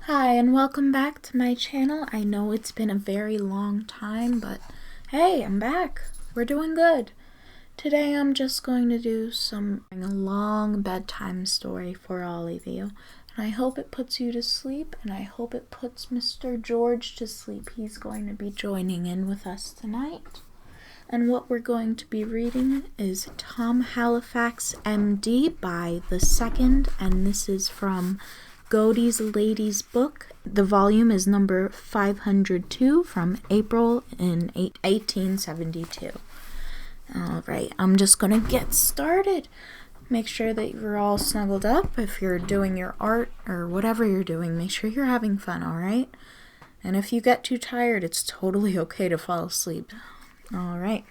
Hi, and welcome back to my channel. I know it's been a very long time, but hey, I'm back. We're doing good. Today I'm just going to do a long bedtime story for all of you. And I hope it puts you to sleep, and I hope it puts Mr. George to sleep. He's going to be joining in with us tonight. And what we're going to be reading is Tom Halifax, M.D. by the Second, and this is from Godey's Lady's Book. The volume is number 502 from April in 1872. Alright, I'm just going to get started. Make sure that you're all snuggled up. If you're doing your art or whatever you're doing, make sure you're having fun, alright? And if you get too tired, it's totally okay to fall asleep. Alright.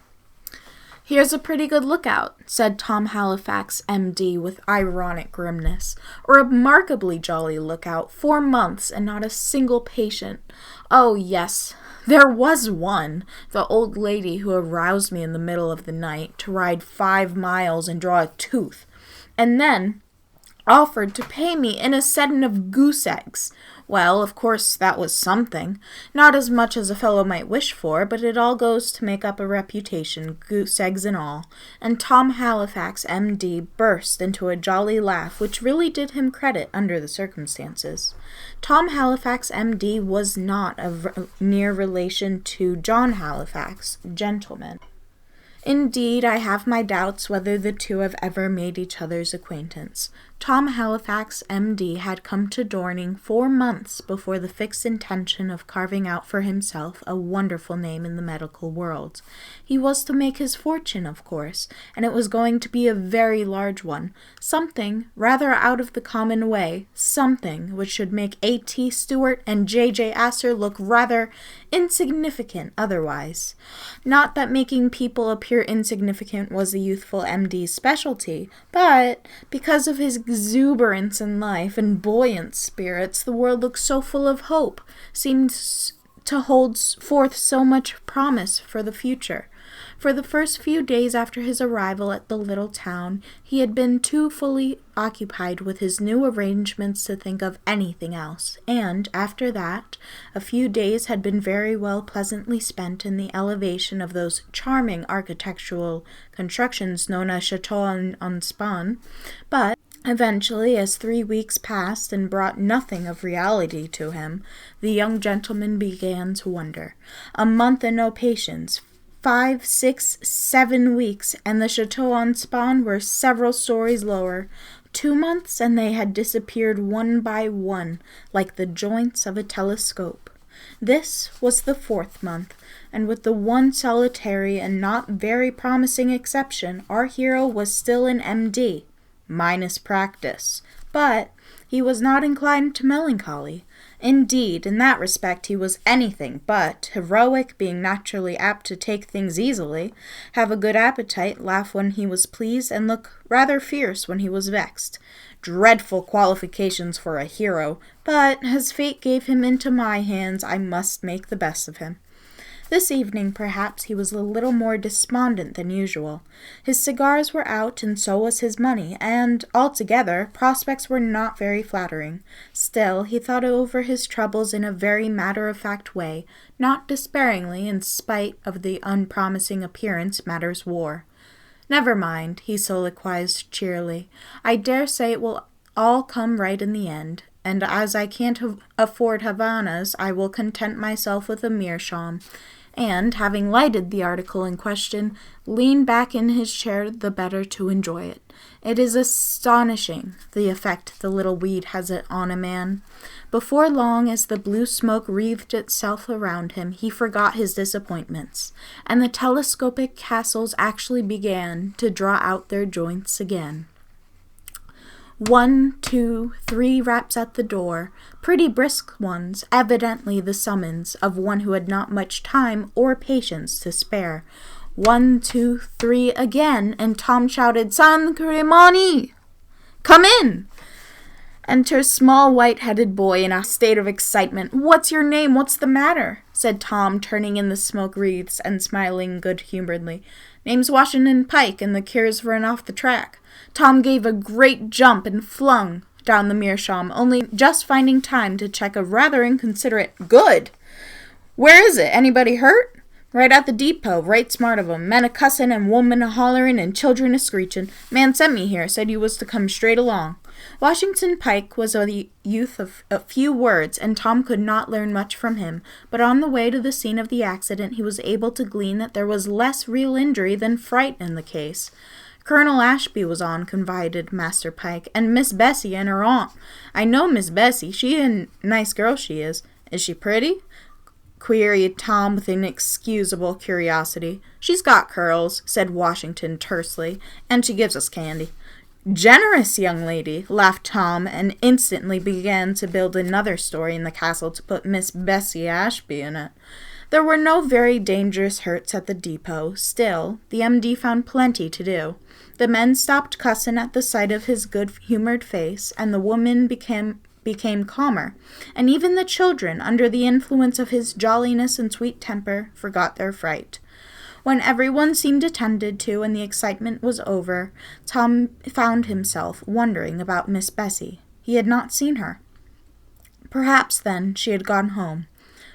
"Here's a pretty good lookout," said Tom Halifax, M.D., with ironic grimness. "A remarkably jolly lookout. 4 months, and not a single patient. Oh, yes, there was one, the old lady who aroused me in the middle of the night to ride 5 miles and draw a tooth, and then offered to pay me in a setting of goose eggs. Well, of course, that was something. Not as much as a fellow might wish for, but it all goes to make up a reputation, goose eggs and all." And Tom Halifax, M.D., burst into a jolly laugh, which really did him credit under the circumstances. Tom Halifax, M.D., was not a near relation to John Halifax, gentleman. Indeed, I have my doubts whether the two have ever made each other's acquaintance. Tom Halifax, M.D., had come to Dorning 4 months before the fixed intention of carving out for himself a wonderful name in the medical world. He was to make his fortune, of course, and it was going to be a very large one, something rather out of the common way, something which should make A.T. Stewart and J.J. Astor look rather insignificant otherwise. Not that making people appear insignificant was the youthful M.D.'s specialty, but because of his exuberance in life and buoyant spirits, the world looked so full of hope, seemed to hold forth so much promise for the future. For the first few days after his arrival at the little town, he had been too fully occupied with his new arrangements to think of anything else, and, after that, a few days had been very well pleasantly spent in the elevation of those charming architectural constructions known as Chateaux en Span, but eventually, as 3 weeks passed and brought nothing of reality to him, the young gentleman began to wonder. A month and no patients, 5, 6, 7 weeks, and the Chateaux en Span were several stories lower. 2 months, and they had disappeared one by one, like the joints of a telescope. This was the 4th month, and with the one solitary and not very promising exception, our hero was still an M.D., minus practice, but he was not inclined to melancholy. Indeed, in that respect he was anything but heroic, being naturally apt to take things easily, have a good appetite, laugh when he was pleased, and look rather fierce when he was vexed. Dreadful qualifications for a hero, but as fate gave him into my hands, I must make the best of him. This evening, perhaps, he was a little more despondent than usual. His cigars were out, and so was his money, and, altogether, prospects were not very flattering. Still, he thought over his troubles in a very matter-of-fact way, not despairingly, in spite of the unpromising appearance matters wore. "Never mind," he soliloquized cheerily. "I dare say it will all come right in the end, and as I can't afford Havanas, I will content myself with a meerschaum," and, having lighted the article in question, leaned back in his chair the better to enjoy it. It is astonishing, the effect the little weed has on a man. Before long, as the blue smoke wreathed itself around him, he forgot his disappointments, and the telescopic castles actually began to draw out their joints again. 1, 2, 3 raps at the door, pretty brisk ones, evidently the summons of one who had not much time or patience to spare. 1, 2, 3 again, and Tom shouted, "Sacre Mani! Come in!" Enters small white-headed boy in a state of excitement. "What's your name? What's the matter?" said Tom, turning in the smoke wreaths and smiling good-humoredly. "Name's Washington Pike, and the cure's run off the track." Tom gave a great jump and flung down the meerschaum, only just finding time to check a rather inconsiderate "Good! Where is it? Anybody hurt?" "Right at the depot, right smart of 'em. Men a-cussin' and women a-hollerin' and children a-screechin'. Man sent me here, said you was to come straight along." Washington Pike was a youth of a few words, and Tom could not learn much from him, but on the way to the scene of the accident he was able to glean that there was less real injury than fright in the case. "Colonel Ashby was on," confided Master Pike, "and Miss Bessie and her aunt. I know Miss Bessie. She a nice girl she is." "Is she pretty?" queried Tom with inexcusable curiosity. "She's got curls," said Washington tersely, "and she gives us candy." "Generous young lady," laughed Tom, and instantly began to build another story in the castle to put Miss Bessie Ashby in it. There were no very dangerous hurts at the depot. Still, the MD found plenty to do. The men stopped cussin' at the sight of his good-humored face, and the women became calmer, and even the children, under the influence of his jolliness and sweet temper, forgot their fright. When everyone seemed attended to and the excitement was over, Tom found himself wondering about Miss Bessie. He had not seen her. Perhaps, then, she had gone home.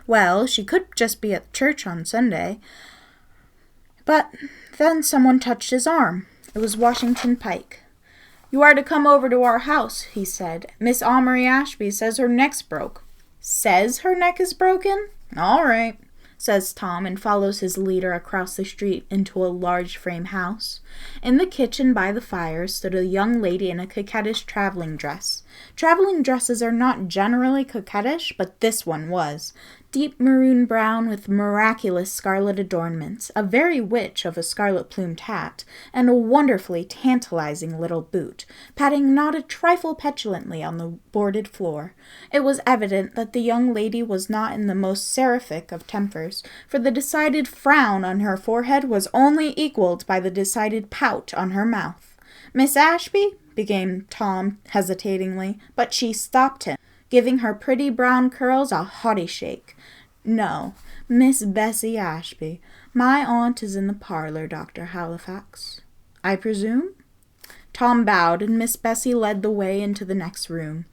Well, she could just be at church on Sunday. But then someone touched his arm. It was Washington Pike. "You are to come over to our house," he said. "Miss Amory Ashby says her neck's broke." "Says her neck is broken? All right," says Tom, and follows his leader across the street into a large frame house. In the kitchen by the fire stood a young lady in a coquettish traveling dress. Traveling dresses are not generally coquettish, but this one was. Deep maroon brown with miraculous scarlet adornments, a very witch of a scarlet-plumed hat, and a wonderfully tantalizing little boot, patting not a trifle petulantly on the boarded floor. It was evident that the young lady was not in the most seraphic of tempers, for the decided frown on her forehead was only equaled by the decided pout on her mouth. "Miss Ashby?" began Tom hesitatingly, but she stopped him, giving her pretty brown curls a haughty shake. "No, Miss Bessie Ashby. My aunt is in the parlor, Dr. Halifax." "I presume?" Tom bowed, and Miss Bessie led the way into the next room.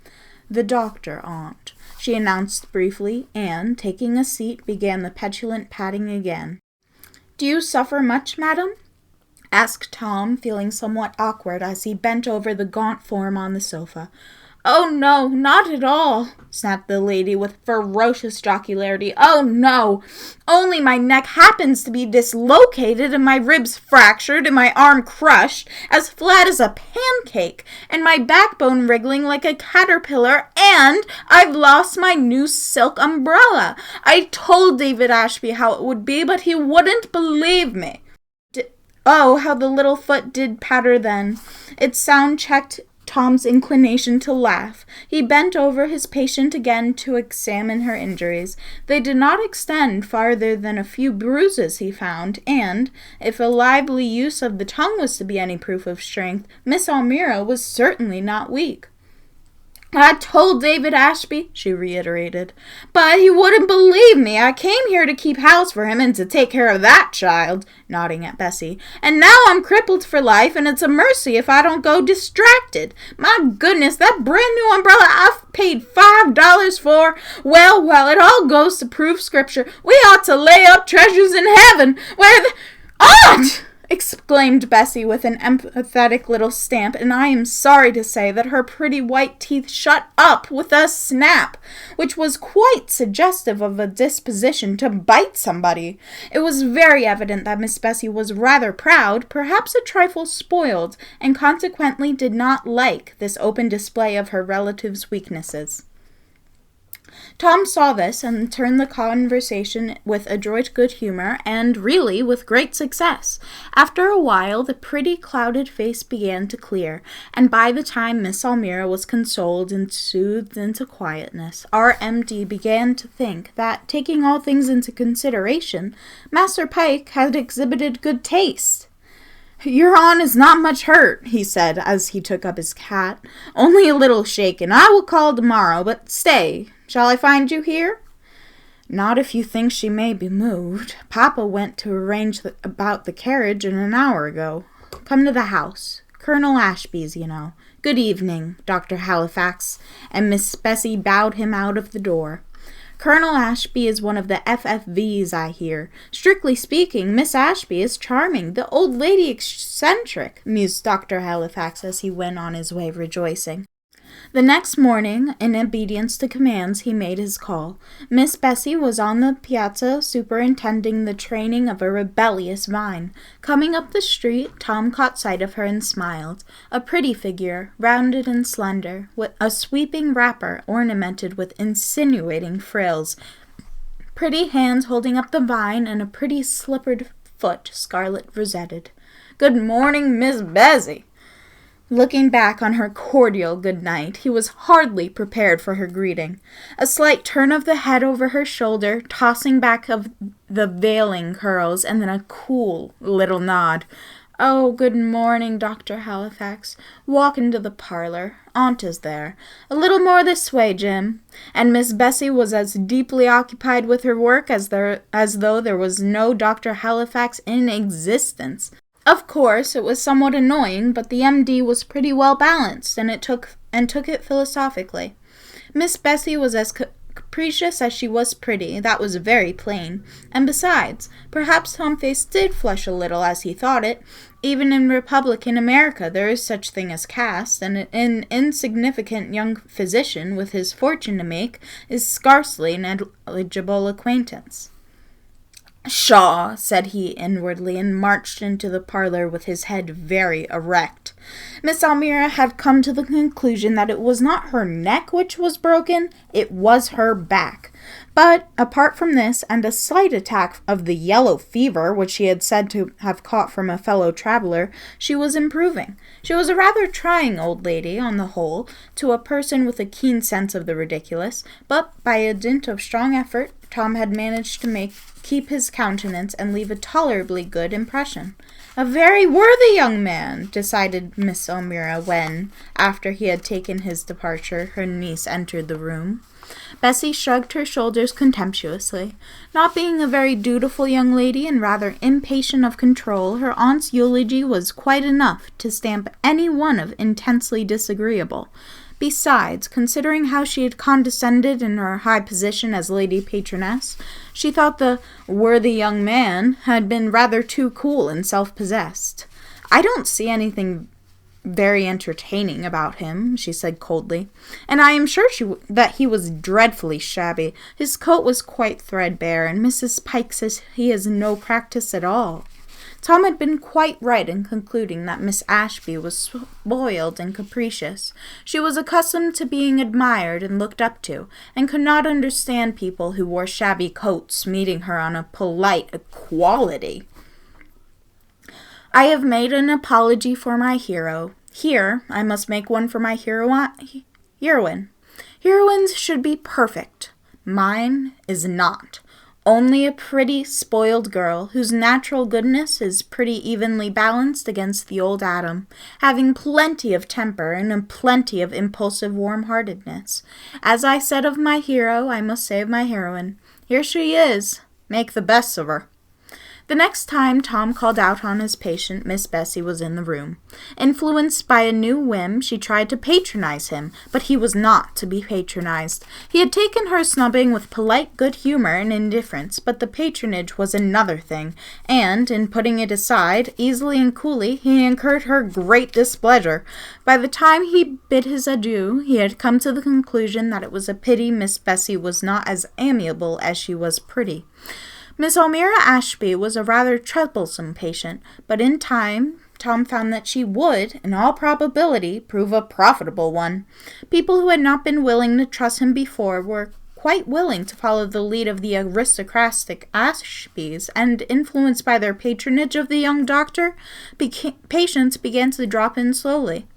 "The doctor, aunt," she announced briefly, and, taking a seat, began the petulant patting again. "Do you suffer much, madam?" asked Tom, feeling somewhat awkward as he bent over the gaunt form on the sofa. "Oh, no, not at all," snapped the lady with ferocious jocularity. "Oh, no. Only my neck happens to be dislocated and my ribs fractured and my arm crushed, as flat as a pancake, and my backbone wriggling like a caterpillar, and I've lost my new silk umbrella. I told David Ashby how it would be, but he wouldn't believe me." Oh, how the little foot did patter then! Its sound checked Tom's inclination to laugh. He bent over his patient again to examine her injuries. They did not extend farther than a few bruises, he found, and, if a lively use of the tongue was to be any proof of strength, Miss Almira was certainly not weak. "I told David Ashby," she reiterated, "but he wouldn't believe me. I came here to keep house for him and to take care of that child," nodding at Bessie, "and now I'm crippled for life, and it's a mercy if I don't go distracted. My goodness, that brand new umbrella I've paid $5 for. Well, it all goes to prove scripture. We ought to lay up treasures in heaven where the— "Aunt!" exclaimed Bessie with an emphatic little stamp, and I am sorry to say that her pretty white teeth shut up with a snap, which was quite suggestive of a disposition to bite somebody. It was very evident that Miss Bessie was rather proud, perhaps a trifle spoiled, and consequently did not like this open display of her relative's weaknesses. Tom saw this and turned the conversation with adroit good humor and, really, with great success. After a while, the pretty clouded face began to clear, and by the time Miss Almira was consoled and soothed into quietness, our MD began to think that, taking all things into consideration, Master Pike had exhibited good taste. "Your aunt is not much hurt," he said as he took up his hat. "Only a little shaken. I will call tomorrow, but stay. Shall I find you here?" "Not if you think she may be moved. Papa went to arrange about the carriage an hour ago. Come to the house. Colonel Ashby's, you know. "Good evening, Dr. Halifax," and Miss Bessie bowed him out of the door. "Colonel Ashby is one of the FFVs, I hear. Strictly speaking, Miss Ashby is charming, the old lady eccentric," mused Dr. Halifax as he went on his way rejoicing. The next morning, in obedience to commands, he made his call. Miss Bessie was on the piazza superintending the training of a rebellious vine. Coming up the street, Tom caught sight of her and smiled. A pretty figure, rounded and slender, with a sweeping wrapper ornamented with insinuating frills, pretty hands holding up the vine, and a pretty slippered foot scarlet rosetted. "Good morning, Miss Bessie." Looking back on her cordial good night, he was hardly prepared for her greeting. A slight turn of the head over her shoulder, tossing back of the veiling curls, and then a cool little nod. "Oh, good morning, Dr. Halifax. Walk into the parlor. Aunt is there. A little more this way, Jim." And Miss Bessie was as deeply occupied with her work as though there was no Dr. Halifax in existence. Of course, it was somewhat annoying, but the MD was pretty well balanced, and took it philosophically. Miss Bessie was as capricious as she was pretty, that was very plain. And besides, perhaps Tom's face did flush a little as he thought it. Even in Republican America there is such thing as caste, and an insignificant young physician with his fortune to make is scarcely an eligible acquaintance. "Pshaw," said he inwardly, and marched into the parlor with his head very erect. Miss Almira had come to the conclusion that it was not her neck which was broken, it was her back. But, apart from this, and a slight attack of the yellow fever, which she had said to have caught from a fellow traveller, she was improving. She was a rather trying old lady, on the whole, to a person with a keen sense of the ridiculous, but, by a dint of strong effort, Tom had managed to keep his countenance and leave a tolerably good impression. "A very worthy young man," decided Miss Almira when, after he had taken his departure, her niece entered the room. Bessie shrugged her shoulders contemptuously. Not being a very dutiful young lady and rather impatient of control, her aunt's eulogy was quite enough to stamp any one of intensely disagreeable. Besides, considering how she had condescended in her high position as lady patroness, she thought the worthy young man had been rather too cool and self-possessed. "I don't see anything very entertaining about him," she said coldly, "and I am sure that he was dreadfully shabby. His coat was quite threadbare, and Mrs. Pike says he has no practice at all." Tom had been quite right in concluding that Miss Ashby was spoiled and capricious. She was accustomed to being admired and looked up to, and could not understand people who wore shabby coats meeting her on a polite equality. "I have made an apology for my hero. Here, I must make one for my heroine. Heroines should be perfect. Mine is not. Only a pretty, spoiled girl, whose natural goodness is pretty evenly balanced against the old Adam, having plenty of temper and plenty of impulsive warm-heartedness. As I said of my hero, I must say of my heroine. Here she is. Make the best of her." The next time Tom called out on his patient, Miss Bessie was in the room. Influenced by a new whim, she tried to patronize him, but he was not to be patronized. He had taken her snubbing with polite good humor and indifference, but the patronage was another thing, and, in putting it aside, easily and coolly, he incurred her great displeasure. By the time he bid his adieu, he had come to the conclusion that it was a pity Miss Bessie was not as amiable as she was pretty. Miss Almira Ashby was a rather troublesome patient, but in time Tom found that she would, in all probability, prove a profitable one. People who had not been willing to trust him before were quite willing to follow the lead of the aristocratic Ashbys, and, influenced by their patronage of the young doctor, patients began to drop in slowly.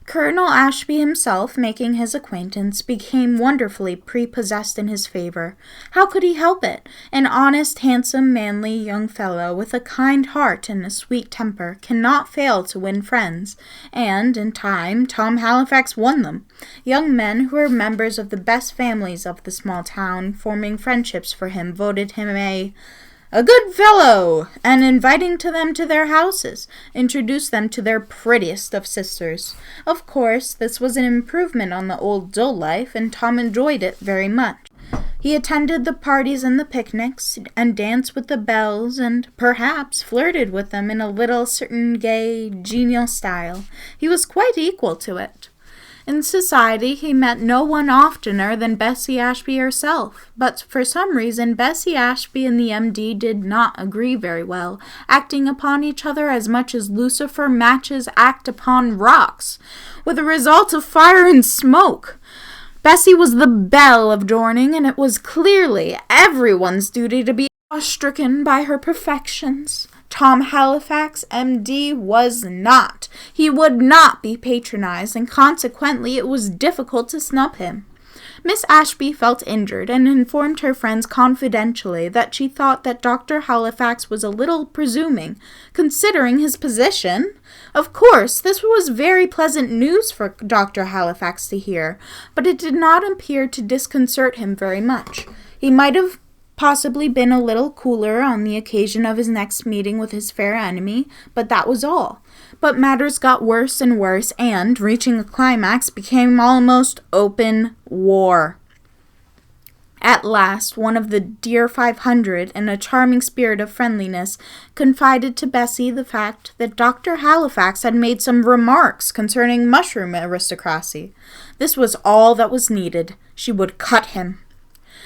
Colonel Ashby himself, making his acquaintance, became wonderfully prepossessed in his favor. How could he help it? An honest, handsome, manly young fellow with a kind heart and a sweet temper cannot fail to win friends, and, in time, Tom Halifax won them. Young men who were members of the best families of the small town, forming friendships for him, voted him a a good fellow, and inviting them to their houses, introduced them to their prettiest of sisters. Of course, this was an improvement on the old dull life, and Tom enjoyed it very much. He attended the parties and the picnics, and danced with the belles, and perhaps flirted with them in a little certain gay, genial style. He was quite equal to it. In society, he met no one oftener than Bessie Ashby herself, but for some reason Bessie Ashby and the M.D. did not agree very well, acting upon each other as much as Lucifer matches act upon rocks, with a result of fire and smoke. Bessie was the belle of Dorning, and it was clearly everyone's duty to be awe-stricken by her perfections. Tom Halifax, M.D., was not. He would not be patronized, and consequently it was difficult to snub him. Miss Ashby felt injured, and informed her friends confidentially that she thought that Dr. Halifax was a little presuming, considering his position. Of course, this was very pleasant news for Dr. Halifax to hear, but it did not appear to disconcert him very much. He might have possibly been a little cooler on the occasion of his next meeting with his fair enemy, but that was all. But matters got worse and worse, and, reaching a climax, became almost open war. At last, one of the dear 500, in a charming spirit of friendliness, confided to Bessie the fact that Dr. Halifax had made some remarks concerning mushroom aristocracy. This was all that was needed. She would cut him.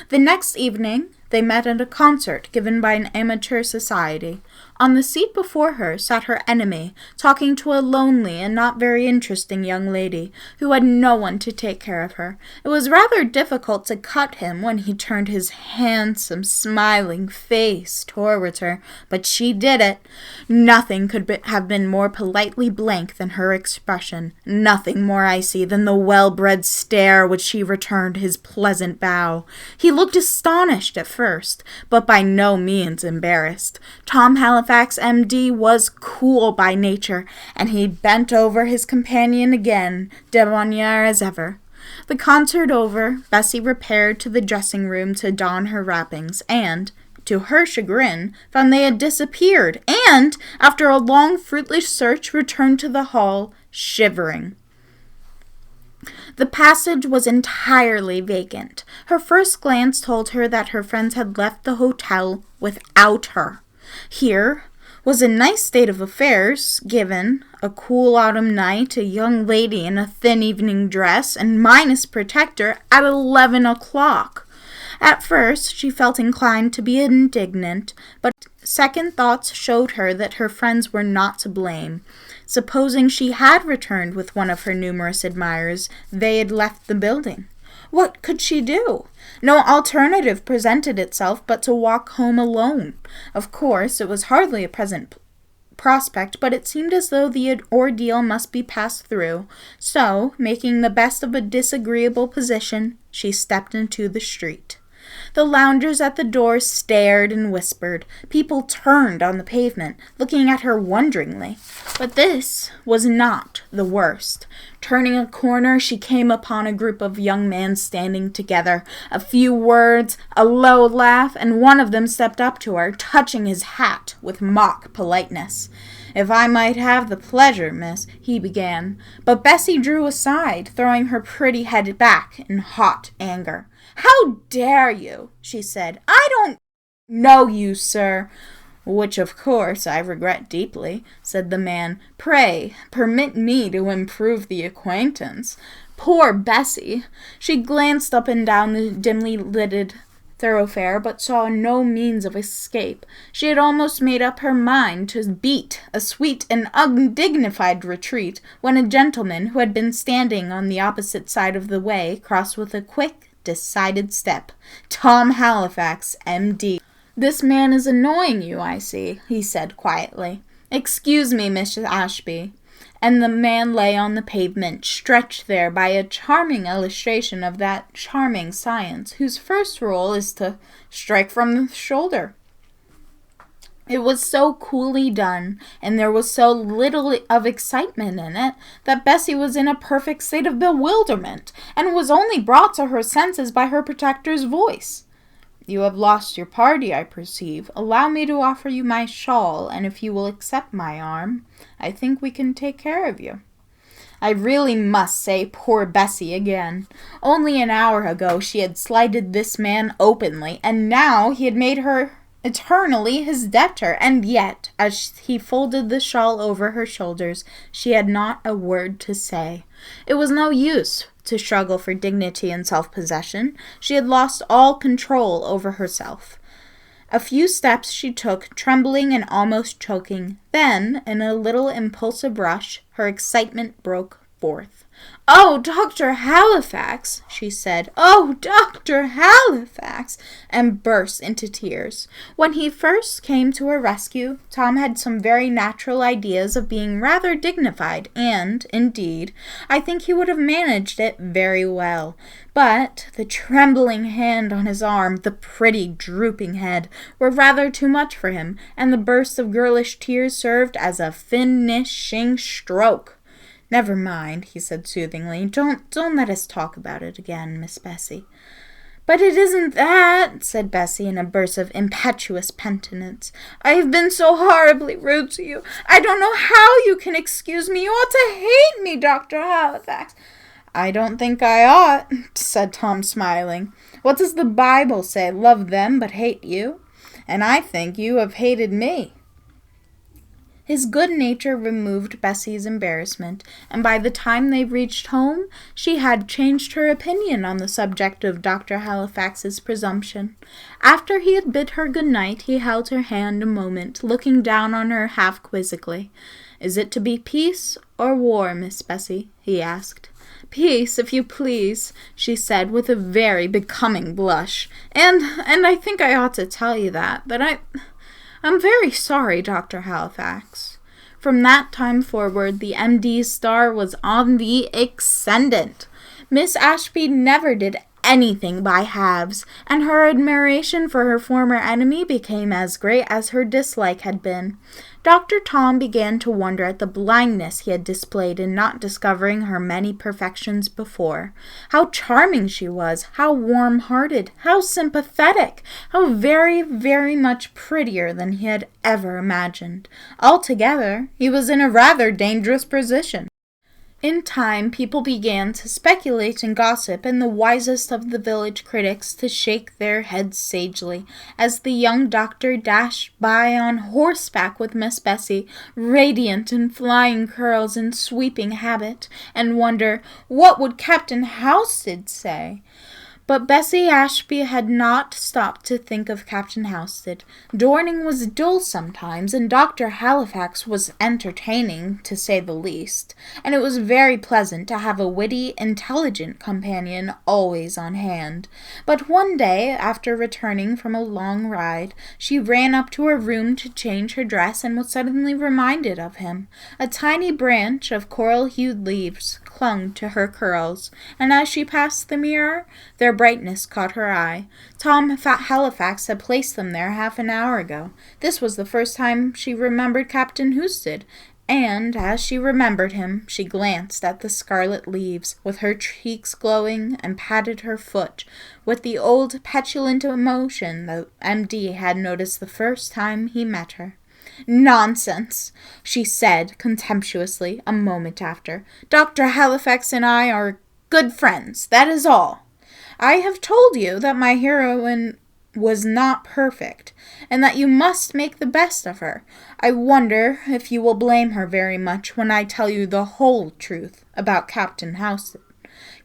The next evening, they met at a concert given by an amateur society. On the seat before her sat her enemy, talking to a lonely and not very interesting young lady, who had no one to take care of her. It was rather difficult to cut him when he turned his handsome, smiling face towards her, but she did it. Nothing could have been more politely blank than her expression, nothing more icy than the well-bred stare which she returned his pleasant bow. He looked astonished at first, but by no means embarrassed. Tom Halifax, M.D., was cool by nature, and he bent over his companion again, debonair as ever. The concert over, Bessie repaired to the dressing-room to don her wrappings, and, to her chagrin, found they had disappeared, and, after a long fruitless search, returned to the hall, shivering. The passage was entirely vacant. Her first glance told her that her friends had left the hotel without her. Here was a nice state of affairs, given a cool autumn night, a young lady in a thin evening dress, and minus protector at 11 o'clock. At first she felt inclined to be indignant, but second thoughts showed her that her friends were not to blame. Supposing she had returned with one of her numerous admirers, they had left the building. What could she do? No alternative presented itself but to walk home alone. Of course, it was hardly a pleasant prospect, but it seemed as though the ordeal must be passed through. So, making the best of a disagreeable position, she stepped into the street. The loungers at the door stared and whispered. People turned on the pavement, looking at her wonderingly. But this was not the worst. Turning a corner, she came upon a group of young men standing together. A few words, a low laugh, and one of them stepped up to her, touching his hat with mock politeness. "If I might have the pleasure, miss," he began. But Bessie drew aside, throwing her pretty head back in hot anger. "How dare you?" she said. "I don't know you, sir." "Which, of course, I regret deeply," said the man. "Pray, permit me to improve the acquaintance." Poor Bessie! She glanced up and down the dimly lighted thoroughfare, but saw no means of escape. She had almost made up her mind to beat a sweet and undignified retreat, when a gentleman who had been standing on the opposite side of the way crossed with a quick, decided step. "Tom Halifax, M.D. "This man is annoying you, I see," he said quietly. "Excuse me, Miss Ashby." And the man lay on the pavement, stretched there by a charming illustration of that charming science whose first rule is to strike from the shoulder. It was so coolly done, and there was so little of excitement in it, that Bessie was in a perfect state of bewilderment, and was only brought to her senses by her protector's voice. You have lost your party, I perceive. Allow me to offer you my shawl, and if you will accept my arm, I think we can take care of you. I really must say poor Bessie again. Only an hour ago she had slighted this man openly, and now he had made her eternally his debtor, and yet, as he folded the shawl over her shoulders, she had not a word to say. It was no use to struggle for dignity and self-possession. She had lost all control over herself. A few steps she took, trembling and almost choking. Then, in a little impulsive rush, her excitement broke forth. "Oh, Dr. Halifax," she said. "Oh, Dr. Halifax," and burst into tears. When he first came to her rescue, Tom had some very natural ideas of being rather dignified, and, indeed, I think he would have managed it very well. But the trembling hand on his arm, the pretty drooping head, were rather too much for him, and the burst of girlish tears served as a finishing stroke. "Never mind," he said soothingly. Don't let us talk about it again, Miss Bessie." "But it isn't that," said Bessie in a burst of impetuous penitence. "I have been so horribly rude to you. I don't know how you can excuse me. You ought to hate me, Dr. Halifax." "I don't think I ought," said Tom, smiling. "What does the Bible say? Love them, but hate you? And I think you have hated me." His good nature removed Bessie's embarrassment, and by the time they reached home, she had changed her opinion on the subject of Dr. Halifax's presumption. After he had bid her good night, he held her hand a moment, looking down on her half quizzically. "Is it to be peace or war, Miss Bessie?" he asked. "Peace, if you please," she said, with a very becoming blush. And I think I ought to tell you that I'm very sorry, Dr. Halifax." From that time forward, the M.D.'s star was on the ascendant. Miss Ashby never did anything by halves, and her admiration for her former enemy became as great as her dislike had been. Dr. Tom began to wonder at the blindness he had displayed in not discovering her many perfections before. How charming she was, how warm-hearted, how sympathetic, how very, very much prettier than he had ever imagined. Altogether, he was in a rather dangerous position. In time, people began to speculate and gossip, and the wisest of the village critics to shake their heads sagely, as the young doctor dashed by on horseback with Miss Bessie, radiant in flying curls and sweeping habit, and wonder, what would Captain Houstid say? But Bessie Ashby had not stopped to think of Captain Houstid. Dorning was dull sometimes, and Dr. Halifax was entertaining, to say the least, and it was very pleasant to have a witty, intelligent companion always on hand. But one day, after returning from a long ride, she ran up to her room to change her dress and was suddenly reminded of him. A tiny branch of coral-hued leaves clung to her curls, and as she passed the mirror, their brightness caught her eye. Tom Halifax had placed them there half an hour ago. This was the first time she remembered Captain Houstid, and, as she remembered him, she glanced at the scarlet leaves, with her cheeks glowing, and patted her foot, with the old petulant emotion the M.D. had noticed the first time he met her. "Nonsense," she said contemptuously a moment after. "Dr. Halifax and I are good friends, that is all. I have told you that my heroine was not perfect, and that you must make the best of her. I wonder if you will blame her very much when I tell you the whole truth about Captain Houstid.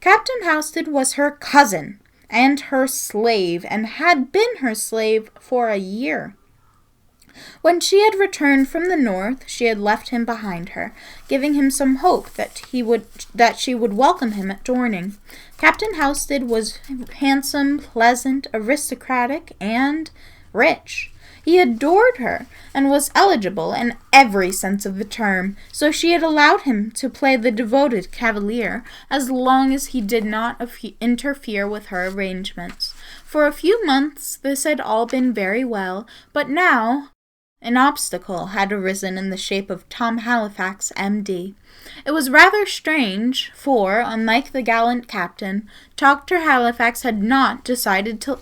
Captain Houstid was her cousin, and her slave, and had been her slave for a year. When she had returned from the north, she had left him behind her, giving him some hope that she would welcome him at Dorning. Captain Houstid was handsome, pleasant, aristocratic, and rich. He adored her, and was eligible in every sense of the term, so she had allowed him to play the devoted cavalier, as long as he did not interfere with her arrangements. For a few months this had all been very well, but now, An obstacle had arisen in the shape of Tom Halifax, M.D. It was rather strange, for, unlike the gallant captain, Dr. Halifax had not decided to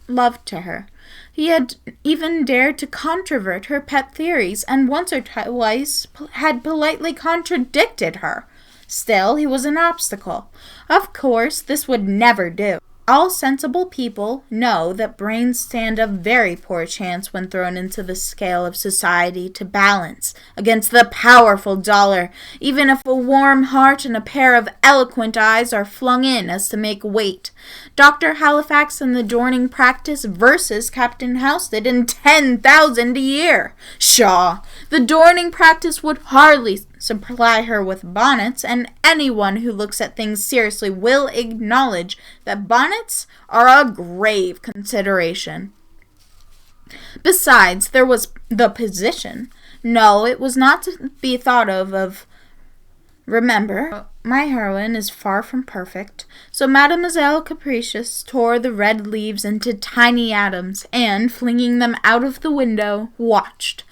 love to her. He had even dared to controvert her pet theories, and once or twice had politely contradicted her. Still, he was an obstacle. Of course, this would never do. All sensible people know that brains stand a very poor chance when thrown into the scale of society to balance against the powerful dollar, even if a warm heart and a pair of eloquent eyes are flung in as to make weight. Dr. Halifax and the Dorning practice versus Captain Houstid and 10,000 a year. Pshaw! The Dorning practice would hardly supply her with bonnets, and anyone who looks at things seriously will acknowledge that bonnets are a grave consideration. Besides, there was the position. No, it was not to be thought of. Remember, my heroine is far from perfect, so Mademoiselle Capricious tore the red leaves into tiny atoms, and, flinging them out of the window, watched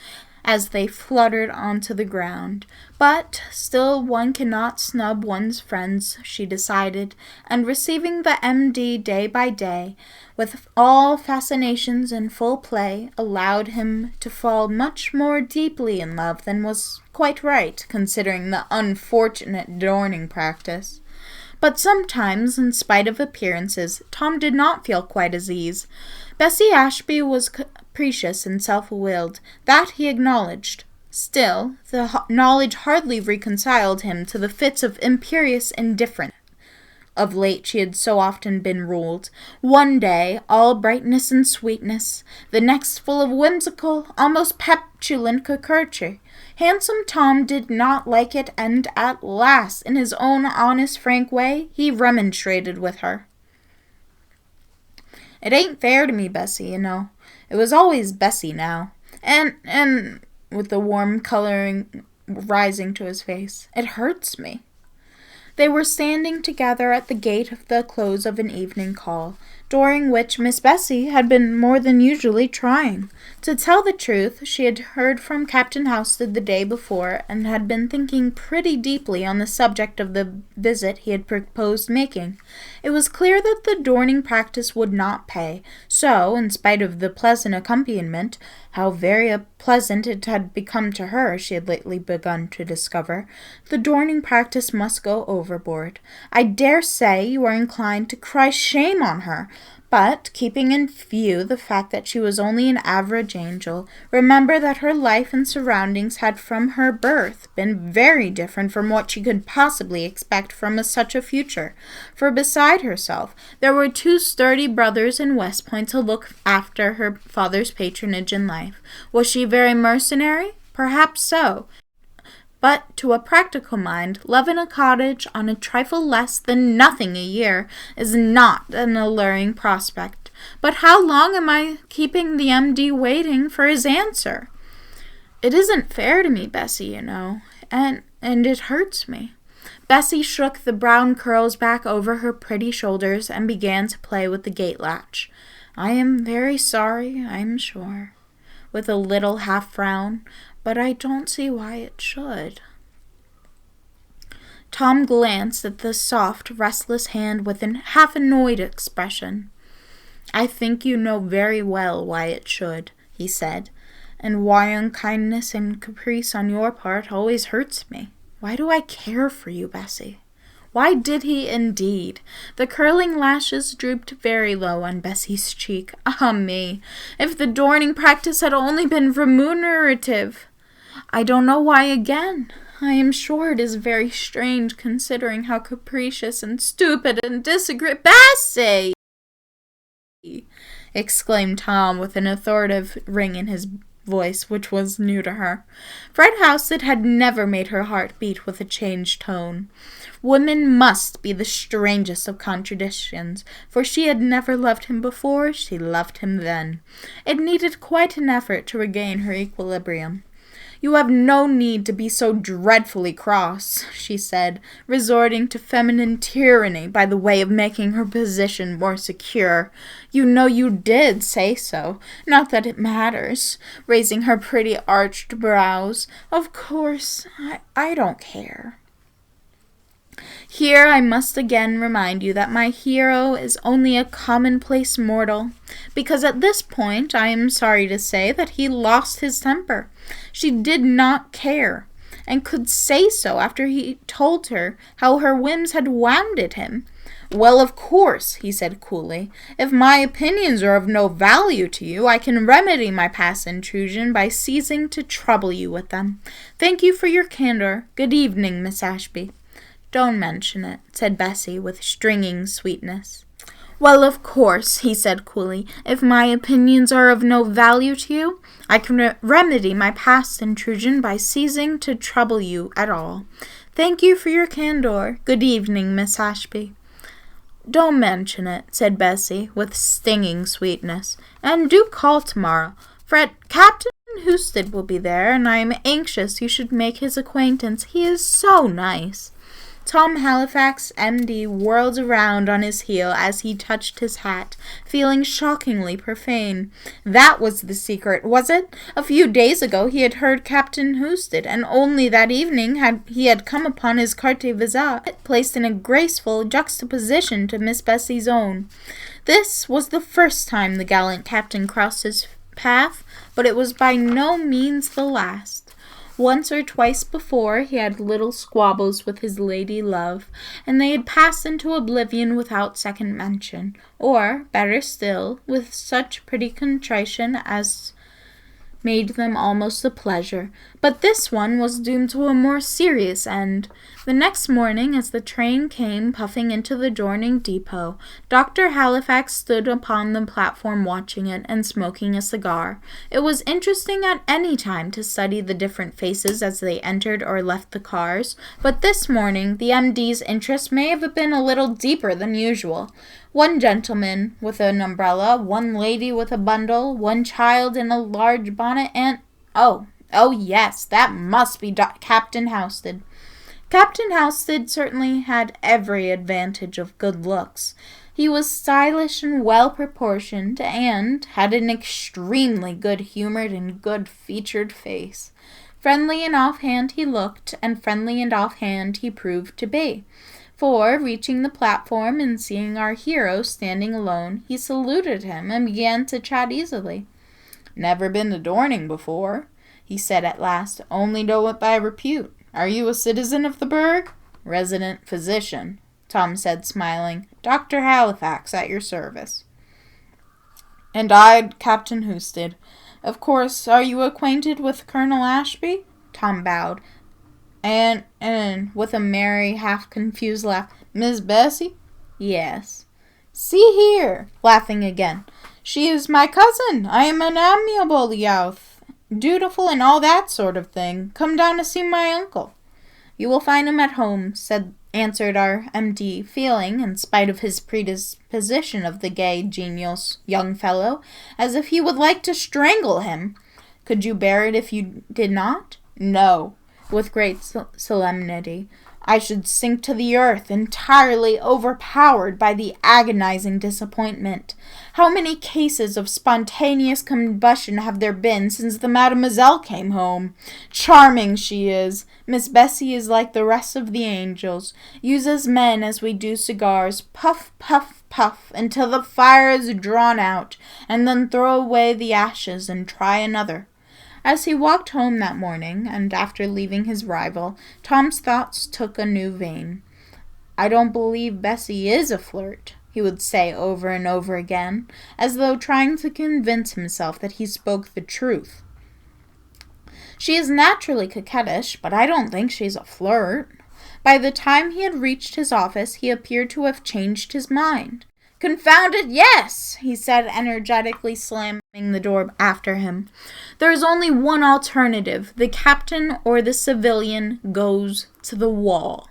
as they fluttered onto the ground. But still one cannot snub one's friends, she decided, and receiving the M.D. day by day, with all fascinations in full play, allowed him to fall much more deeply in love than was quite right, considering the unfortunate Dorning practice. But sometimes, in spite of appearances, Tom did not feel quite at ease. Bessie Ashby was capricious and self-willed, that he acknowledged. Still, the knowledge hardly reconciled him to the fits of imperious indifference. Of late she had so often been ruled, one day all brightness and sweetness, the next full of whimsical, almost petulant coquetry. Handsome Tom did not like it, and at last, in his own honest, frank way, he remonstrated with her. "It ain't fair to me, Bessie, you know. It was always Bessie now. And, with the warm coloring rising to his face, it hurts me." They were standing together at the gate of the close of an evening call, during which Miss Bessie had been more than usually trying. To tell the truth, she had heard from Captain Houstid the day before, and had been thinking pretty deeply on the subject of the visit he had proposed making. It was clear that the Dorning practice would not pay, so, in spite of the pleasant accompaniment, how very pleasant it had become to her, she had lately begun to discover, the Dorning practice must go overboard. I dare say you are inclined to cry shame on her, but, keeping in view the fact that she was only an average angel, remember that her life and surroundings had from her birth been very different from what she could possibly expect from such a future. For beside herself, there were 2 sturdy brothers in West Point to look after her father's patronage in life. Was she very mercenary? Perhaps so. But to a practical mind, love in a cottage on a trifle less than nothing a year is not an alluring prospect. But how long am I keeping the M.D. waiting for his answer? It isn't fair to me, Bessie, you know, and it hurts me. Bessie shook the brown curls back over her pretty shoulders and began to play with the gate latch. I am very sorry, I'm sure, with a little half-frown, but I don't see why it should. Tom glanced at the soft, restless hand with an half-annoyed expression. I think you know very well why it should, he said, and why unkindness and caprice on your part always hurts me. Why do I care for you, Bessie? Why did he indeed? The curling lashes drooped very low on Bessie's cheek. Ah me! If the Dorning practice had only been remunerative! I don't know why again. I am sure it is very strange, considering how capricious and stupid and disagreeable— Bessie! Exclaimed Tom with an authoritative ring in his voice, which was new to her. Fred Houstid had never made her heart beat with a changed tone. Women must be the strangest of contradictions, for she had never loved him before, she loved him then. It needed quite an effort to regain her equilibrium. "You have no need to be so dreadfully cross," she said, resorting to feminine tyranny by the way of making her position more secure. "You know you did say so. Not that it matters," raising her pretty arched brows. "Of course, I don't care." Here I must again remind you that my hero is only a commonplace mortal, because at this point I am sorry to say that he lost his temper. She did not care, and could say so after he told her how her whims had wounded him. "Well, of course," he said coolly, "if my opinions are of no value to you, I can remedy my past intrusion by ceasing to trouble you with them. Thank you for your candor. Good evening, Miss Ashby." "Don't mention it," said Bessie with stringing sweetness. "Well, of course," he said coolly, "if my opinions are of no value to you, I can remedy my past intrusion by ceasing to trouble you at all. Thank you for your candor. Good evening, Miss Ashby." "Don't mention it," said Bessie with stinging sweetness, "and do call tomorrow. Captain Houstid will be there, and I am anxious you should make his acquaintance. He is so nice." Tom Halifax, M.D., whirled around on his heel as he touched his hat, feeling shockingly profane. That was the secret, was it? A few days ago he had heard Captain Houstid, and only that evening had he come upon his carte visite placed in a graceful juxtaposition to Miss Bessie's own. This was the first time the gallant captain crossed his path, but it was by no means the last. Once or twice before he had little squabbles with his lady love, and they had passed into oblivion without second mention, or, better still, with such pretty contrition as made them almost a pleasure. But this one was doomed to a more serious end. The next morning, as the train came puffing into the adjoining depot, Dr. Halifax stood upon the platform watching it and smoking a cigar. It was interesting at any time to study the different faces as they entered or left the cars, but this morning the M.D.'s interest may have been a little deeper than usual. One gentleman with an umbrella, one lady with a bundle, one child in a large bonnet, and oh yes, that must be Captain Houstid. Captain Houstid certainly had every advantage of good looks. He was stylish and well-proportioned, and had an extremely good-humored and good-featured face. Friendly and offhand he looked, and friendly and offhand he proved to be. For, reaching the platform and seeing our hero standing alone, he saluted him and began to chat easily. "Never been to Dorning before," he said at last, "only know it by repute. Are you a citizen of the burg?" "Resident physician," Tom said, smiling. "Dr. Halifax, at your service." "And I, Captain Houstid. Of course, are you acquainted with Colonel Ashby?" Tom bowed. And with a merry, half-confused laugh, "Miss Bessie?" "Yes." "See here," laughing again, "she is my cousin. I am an amiable youth, dutiful and all that sort of thing. Come down to see my uncle." "You will find him at home," answered our M.D., feeling, in spite of his predisposition of the gay, genial young fellow, as if he would like to strangle him. "Could you bear it if you did not?" "No," with great solemnity. "I should sink to the earth, entirely overpowered by the agonizing disappointment. How many cases of spontaneous combustion have there been since the mademoiselle came home? Charming she is. Miss Bessie is like the rest of the angels. Uses men as we do cigars. Puff, puff, puff, until the fire is drawn out, and then throw away the ashes and try another." As he walked home that morning, and after leaving his rival, Tom's thoughts took a new vein. "I don't believe Bessie is a flirt," he would say over and over again, as though trying to convince himself that he spoke the truth. "She is naturally coquettish, but I don't think she's a flirt." By the time he had reached his office, he appeared to have changed his mind. "Confound it, yes!" he said, energetically slamming the door after him. "There is only one alternative. The captain or the civilian goes to the wall."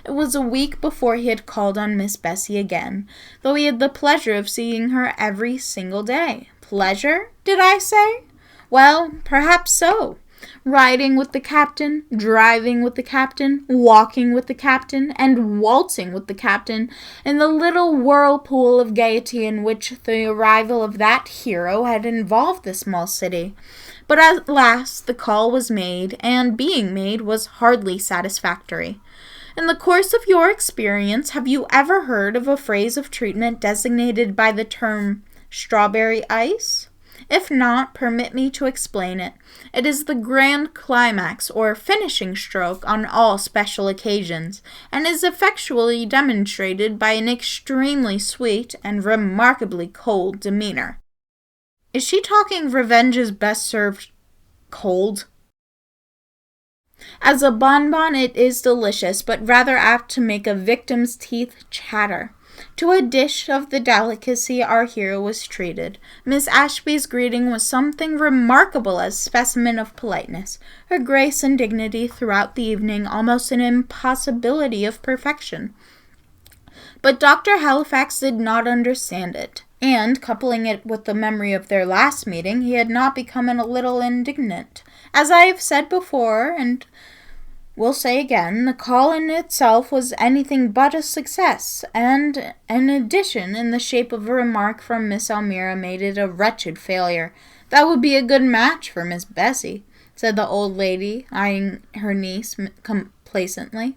It was a week before he had called on Miss Bessie again, though he had the pleasure of seeing her every single day. Pleasure, did I say? Well, perhaps so. riding with the captain, driving with the captain, walking with the captain, and waltzing with the captain in the little whirlpool of gaiety in which the arrival of that hero had involved the small city. But at last the call was made, and being made was hardly satisfactory. In the course of your experience, have you ever heard of a phrase of treatment designated by the term strawberry ice? If not, permit me to explain it. It is the grand climax or finishing stroke on all special occasions, and is effectually demonstrated by an extremely sweet and remarkably cold demeanor. Is she talking revenge is best served cold? As a bonbon it is delicious, but rather apt to make a victim's teeth chatter. To a dish of the delicacy our hero was treated. Miss Ashby's greeting was something remarkable as specimen of politeness, her grace and dignity throughout the evening almost an impossibility of perfection. But Dr. Halifax did not understand it, and, coupling it with the memory of their last meeting, he had not become a little indignant. As I have said before, and will say again, the call in itself was anything but a success, and an addition in the shape of a remark from Miss Elmira made it a wretched failure. "That would be a good match for Miss Bessie," said the old lady, eyeing her niece complacently.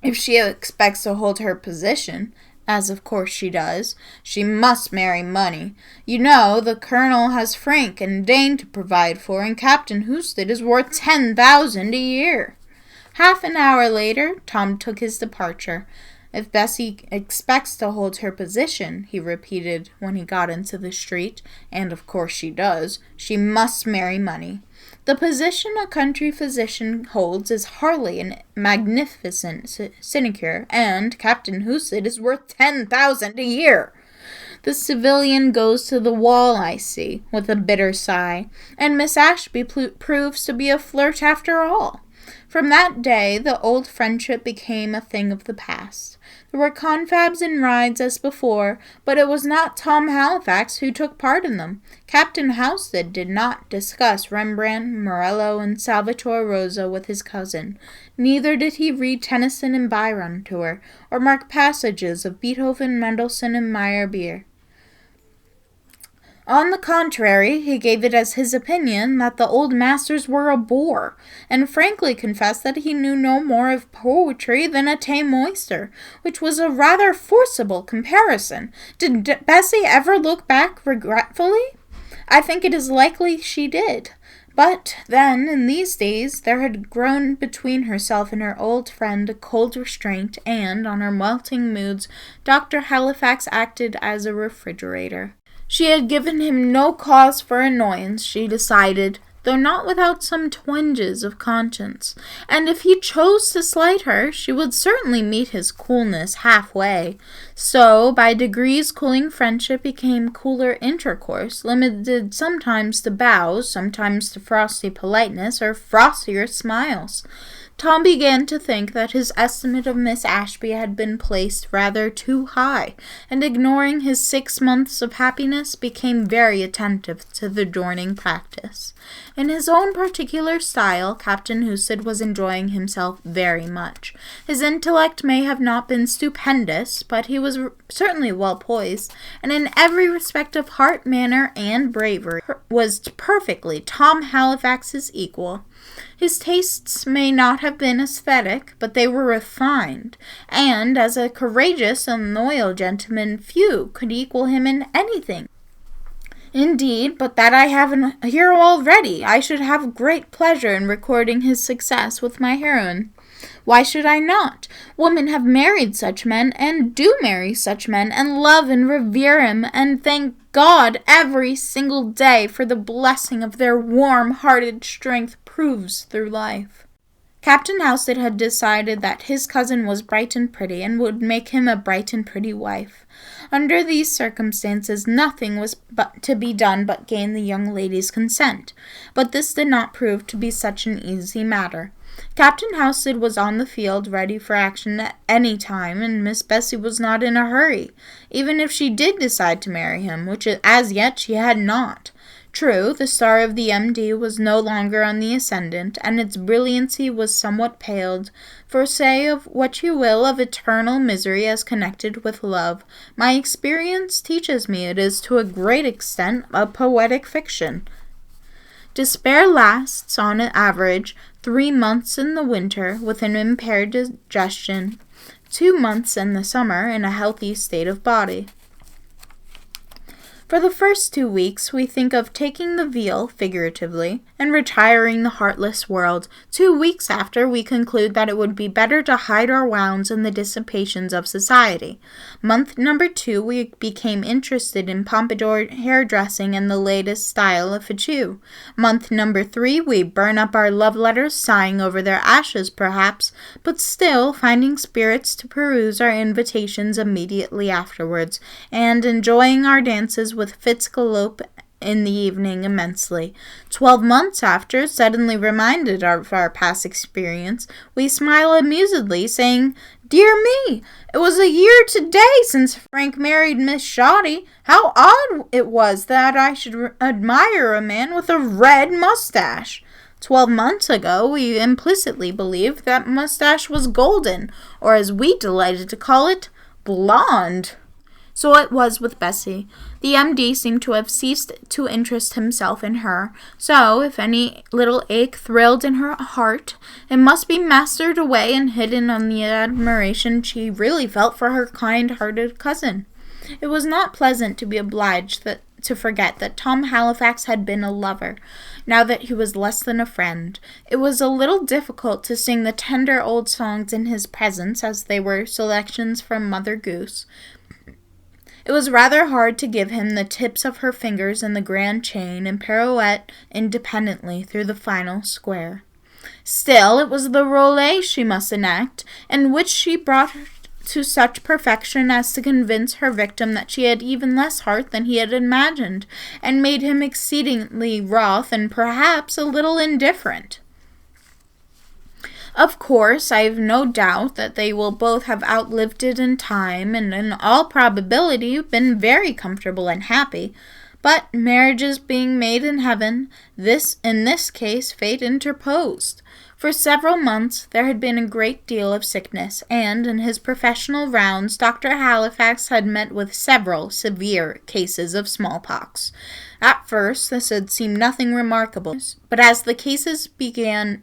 "If she expects to hold her position, as of course she does, she must marry money. You know, the Colonel has Frank and Dane to provide for, and Captain Houstid is worth 10,000 a year." Half an hour later, Tom took his departure. "If Bessie expects to hold her position," he repeated when he got into the street, "and of course she does, she must marry money. The position a country physician holds is hardly a magnificent sinecure, and Captain Houstid is worth 10,000 a year. The civilian goes to the wall, I see," with a bitter sigh, "and Miss Ashby proves to be a flirt after all." From that day the old friendship became a thing of the past. There were confabs and rides as before, but it was not Tom Halifax who took part in them. Captain Houstid did not discuss Rembrandt, Morello, and Salvator Rosa with his cousin. Neither did he read Tennyson and Byron to her, or mark passages of Beethoven, Mendelssohn, and Meyerbeer. On the contrary, he gave it as his opinion that the old masters were a bore, and frankly confessed that he knew no more of poetry than a tame oyster, which was a rather forcible comparison. Did Bessie ever look back regretfully? I think it is likely she did. But then, in these days, there had grown between herself and her old friend a cold restraint, and, on her melting moods, Dr. Halifax acted as a refrigerator. She had given him no cause for annoyance, she decided, though not without some twinges of conscience, and if he chose to slight her, she would certainly meet his coolness halfway. So, by degrees, cooling friendship became cooler intercourse, limited sometimes to bows, sometimes to frosty politeness, or frostier smiles. Tom began to think that his estimate of Miss Ashby had been placed rather too high, and ignoring his 6 months of happiness, became very attentive to the adorning practice. In his own particular style, Captain Houstid was enjoying himself very much. His intellect may have not been stupendous, but he was certainly well poised, and in every respect of heart, manner, and bravery was perfectly Tom Halifax's equal. His tastes may not have been aesthetic, but they were refined, and as a courageous and loyal gentleman, few could equal him in anything. Indeed, but that I have a hero already, I should have great pleasure in recording his success with my heroine. Why should I not? Women have married such men, and do marry such men, and love and revere him, and thank God every single day for the blessing of their warm-hearted strength proves through life. Captain Houstid had decided that his cousin was bright and pretty, and would make him a bright and pretty wife. Under these circumstances, nothing was to be done but gain the young lady's consent, but this did not prove to be such an easy matter. Captain Houstid was on the field, ready for action at any time, and Miss Bessie was not in a hurry, even if she did decide to marry him, which as yet she had not. True, the star of the MD was no longer on the ascendant, and its brilliancy was somewhat paled, for say of what you will of eternal misery as connected with love, my experience teaches me it is to a great extent a poetic fiction. Despair lasts, on an average, 3 months in the winter with an impaired digestion, 2 months in the summer in a healthy state of body. For the first 2 weeks, we think of taking the veal, figuratively, and retiring the heartless world. 2 weeks after, we conclude that it would be better to hide our wounds in the dissipations of society. Month number 2, we became interested in pompadour hairdressing and the latest style of fichu. Month number 3, we burn up our love letters, sighing over their ashes, perhaps, but still finding spirits to peruse our invitations immediately afterwards, and enjoying our dances with Fitzcallop in the evening immensely. 12 months after, suddenly reminded of our past experience, we smile amusedly, saying, "Dear me, it was a year today since Frank married Miss Shoddy. How odd it was that I should admire a man with a red mustache." 12 months ago, we implicitly believed that mustache was golden, or as we delighted to call it, blonde. So it was with Bessie. The MD seemed to have ceased to interest himself in her, so if any little ache thrilled in her heart, it must be mastered away and hidden on the admiration she really felt for her kind-hearted cousin. It was not pleasant to be obliged to forget that Tom Halifax had been a lover, now that he was less than a friend. It was a little difficult to sing the tender old songs in his presence, as they were selections from Mother Goose. It was rather hard to give him the tips of her fingers in the grand chain and pirouette independently through the final square. Still, it was the rôle she must enact, and which she brought to such perfection as to convince her victim that she had even less heart than he had imagined, and made him exceedingly wroth and perhaps a little indifferent. Of course, I have no doubt that they will both have outlived it in time, and in all probability been very comfortable and happy. But marriages being made in heaven, in this case fate interposed. For several months there had been a great deal of sickness, and in his professional rounds Dr. Halifax had met with several severe cases of smallpox. At first this had seemed nothing remarkable, but as the cases began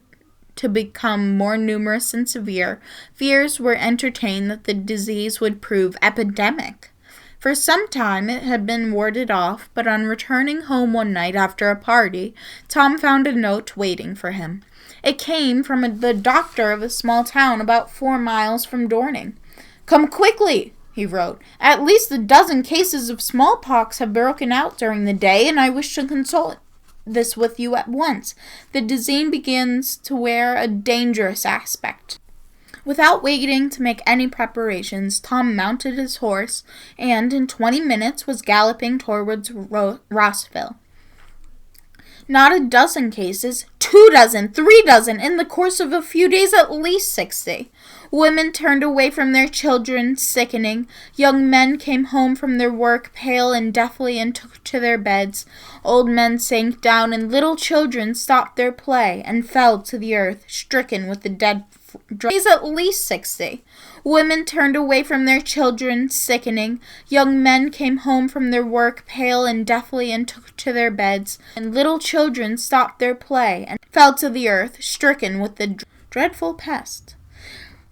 to become more numerous and severe, fears were entertained that the disease would prove epidemic. For some time it had been warded off, but on returning home one night after a party, Tom found a note waiting for him. It came from the doctor of a small town about 4 miles from Dorning. "Come quickly," he wrote. "At least a dozen cases of smallpox have broken out during the day, and I wish to consult this with you at once. The disease begins to wear a dangerous aspect." Without waiting to make any preparations, Tom mounted his horse, and in 20 minutes was galloping towards Rossville. Not a dozen cases, 2 dozen, 3 dozen, in the course of a few days at least 60. Women turned away from their children, sickening. Young men came home from their work, pale and deathly, and took to their beds. Old men sank down, and little children stopped their play, and fell to the earth, stricken with the dead days at least 60. Women turned away from their children, sickening. Young men came home from their work, pale and deathly, and took to their beds. And little children stopped their play, and fell to the earth, stricken with the dreadful pest.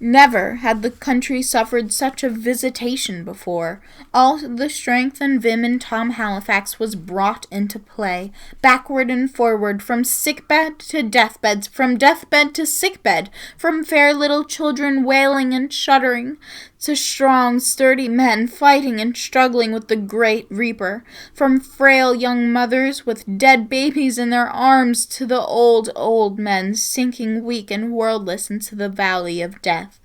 Never had the country suffered such a visitation before. All the strength and vim in Tom Halifax was brought into play, backward and forward, from sickbed to deathbed, from deathbed to sickbed, from fair little children wailing and shuddering, to strong, sturdy men fighting and struggling with the great reaper, from frail young mothers with dead babies in their arms to the old men sinking weak and wordless into the valley of death.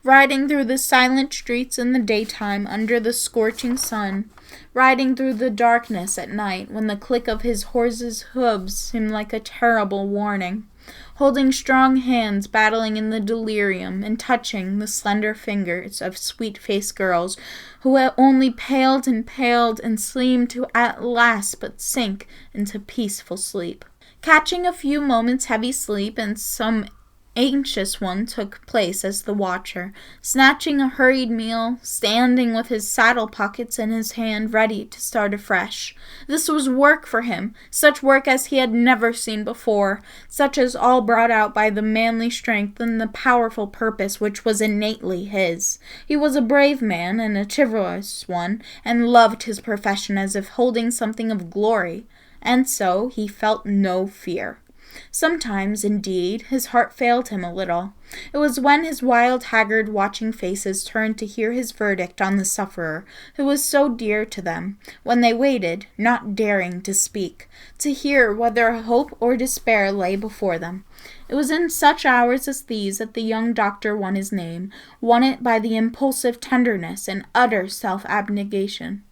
Riding through the silent streets in the daytime under the scorching sun, riding through the darkness at night when the click of his horse's hoofs seemed like a terrible warning. holding strong hands battling in the delirium and touching the slender fingers of sweet-faced girls who had only paled and seemed to at last but sink into peaceful sleep. Catching a few moments' heavy sleep, and some anxious one took place as the watcher, snatching a hurried meal, standing with his saddle pockets in his hand ready to start afresh. This was work for him, such work as he had never seen before, such as all brought out by the manly strength and the powerful purpose which was innately his. He was a brave man and a chivalrous one, and loved his profession as if holding something of glory, and so he felt no fear. Sometimes, indeed, his heart failed him a little. It was when his wild, haggard, watching faces turned to hear his verdict on the sufferer, who was so dear to them, when they waited, not daring to speak, to hear whether hope or despair lay before them. It was in such hours as these that the young doctor won his name, won it by the impulsive tenderness and utter self-abnegation.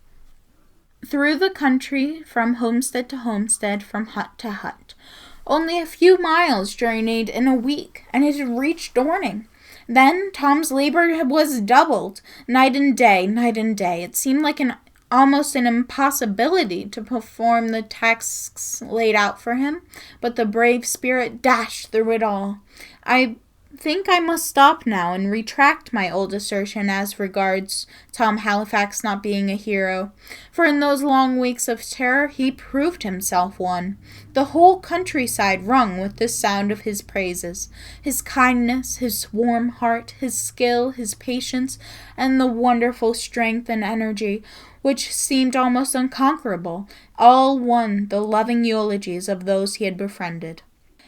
Through the country, from homestead to homestead, from hut to hut, only a few miles journeyed in a week, and it had reached Dorning. Then Tom's labor was doubled, night and day. It seemed like almost an impossibility to perform the tasks laid out for him, but the brave spirit dashed through it all. I think I must stop now and retract my old assertion as regards Tom Halifax not being a hero, for in those long weeks of terror he proved himself one. The whole countryside rung with the sound of his praises. His kindness, his warm heart, his skill, his patience, and the wonderful strength and energy, which seemed almost unconquerable, all won the loving eulogies of those he had befriended.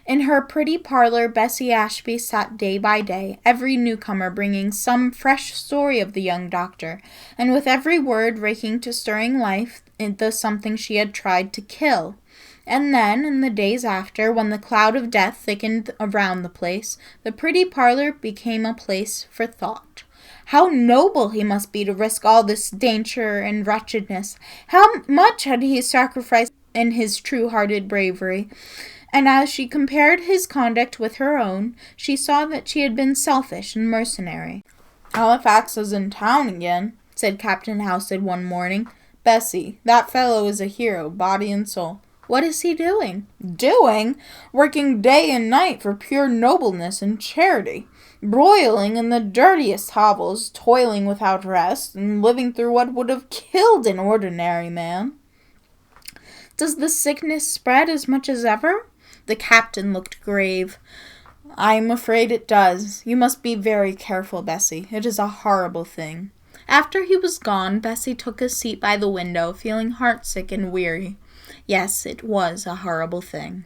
In her pretty parlor, Bessie Ashby sat day by day, every newcomer bringing some fresh story of the young doctor, and with every word raking to stirring life the something she had tried to kill. And then, in the days after, when the cloud of death thickened around the place, the pretty parlor became a place for thought. How noble he must be to risk all this danger and wretchedness! How much had he sacrificed in his true-hearted bravery! And as she compared his conduct with her own, she saw that she had been selfish and mercenary. "Halifax is in town again," said Captain Houstid one morning. "Bessie, that fellow is a hero, body and soul." "What is he doing?" "Doing? Working day and night for pure nobleness and charity. Broiling in the dirtiest hovels, toiling without rest, and living through what would have killed an ordinary man." "Does the sickness spread as much as ever?" The captain looked grave. "I'm afraid it does. You must be very careful, Bessie. It is a horrible thing." After he was gone, Bessie took a seat by the window, feeling heartsick and weary. Yes, it was a horrible thing.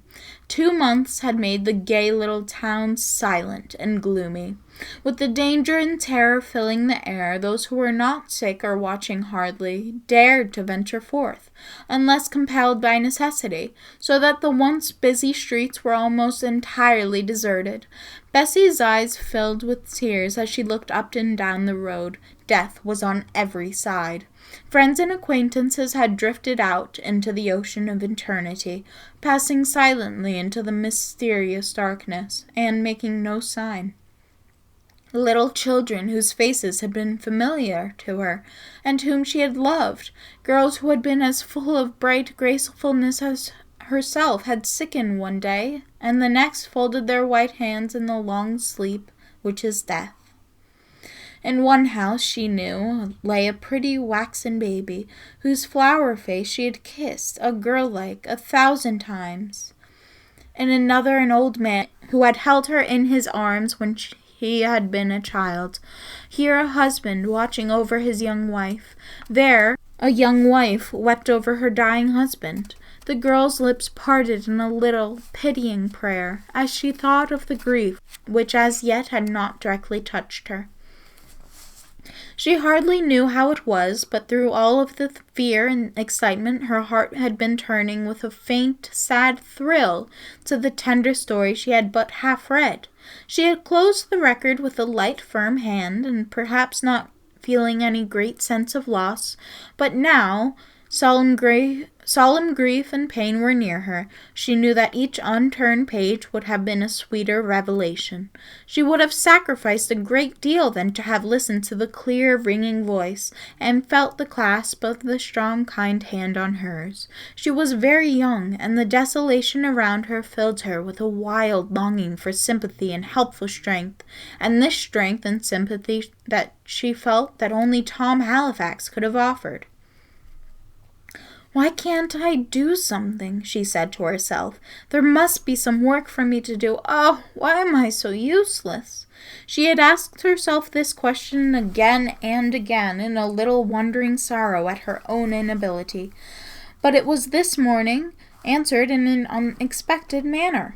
2 months had made the gay little town silent and gloomy. With the danger and terror filling the air, those who were not sick or watching hardly dared to venture forth, unless compelled by necessity, so that the once busy streets were almost entirely deserted. Bessie's eyes filled with tears as she looked up and down the road. Death was on every side. Friends and acquaintances had drifted out into the ocean of eternity, passing silently into the mysterious darkness, and making no sign. Little children whose faces had been familiar to her, and whom she had loved, girls who had been as full of bright gracefulness as herself, had sickened one day, and the next folded their white hands in the long sleep which is death. In one house, she knew, lay a pretty waxen baby, whose flower face she had kissed, a girl-like, 1,000 times. In another, an old man, who had held her in his arms when he had been a child. Here, a husband watching over his young wife. There, a young wife wept over her dying husband. The girl's lips parted in a little, pitying prayer, as she thought of the grief which as yet had not directly touched her. She hardly knew how it was, but through all of the fear and excitement her heart had been turning with a faint, sad thrill to the tender story she had but half read. She had closed the record with a light, firm hand, and perhaps not feeling any great sense of loss, but now, Solemn grief and pain were near her. She knew that each unturned page would have been a sweeter revelation. She would have sacrificed a great deal than to have listened to the clear, ringing voice, and felt the clasp of the strong, kind hand on hers. She was very young, and the desolation around her filled her with a wild longing for sympathy and helpful strength, and this strength and sympathy that she felt that only Tom Halifax could have offered. "Why can't I do something?" she said to herself. "There must be some work for me to do. Oh, why am I so useless?" She had asked herself this question again and again in a little wondering sorrow at her own inability. But it was this morning answered in an unexpected manner.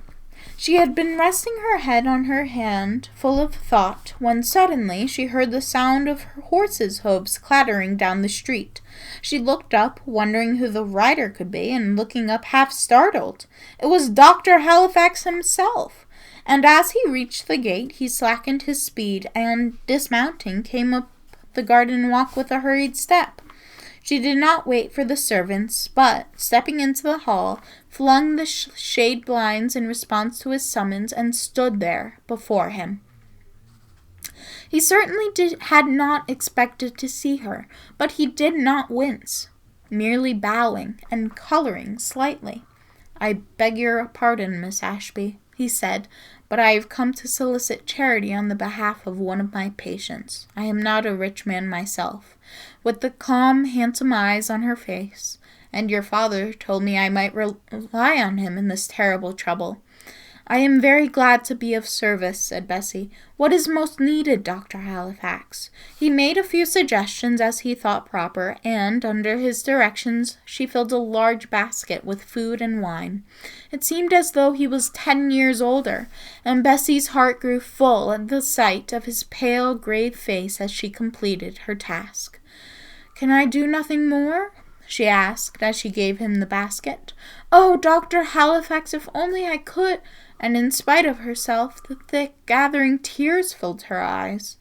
She had been resting her head on her hand, full of thought, when suddenly she heard the sound of her horse's hoofs clattering down the street. She looked up, wondering who the rider could be, and looking up half startled. It was Dr. Halifax himself, and as he reached the gate he slackened his speed, and, dismounting, came up the garden walk with a hurried step. She did not wait for the servants, but, stepping into the hall, flung the shade blinds in response to his summons and stood there before him. He certainly had not expected to see her, but he did not wince, merely bowing and coloring slightly. "I beg your pardon, Miss Ashby," he said, "but I have come to solicit charity on the behalf of one of my patients. I am not a rich man myself," with the calm, handsome eyes on her face, "and your father told me I might rely on him in this terrible trouble." "I am very glad to be of service," said Bessie. "What is most needed, Dr. Halifax?" He made a few suggestions as he thought proper, and, under his directions, she filled a large basket with food and wine. It seemed as though he was 10 years older, and Bessie's heart grew full at the sight of his pale, grave face as she completed her task. "Can I do nothing more?" she asked as she gave him the basket. "Oh, Dr. Halifax, if only I could—" and in spite of herself, the thick, gathering tears filled her eyes.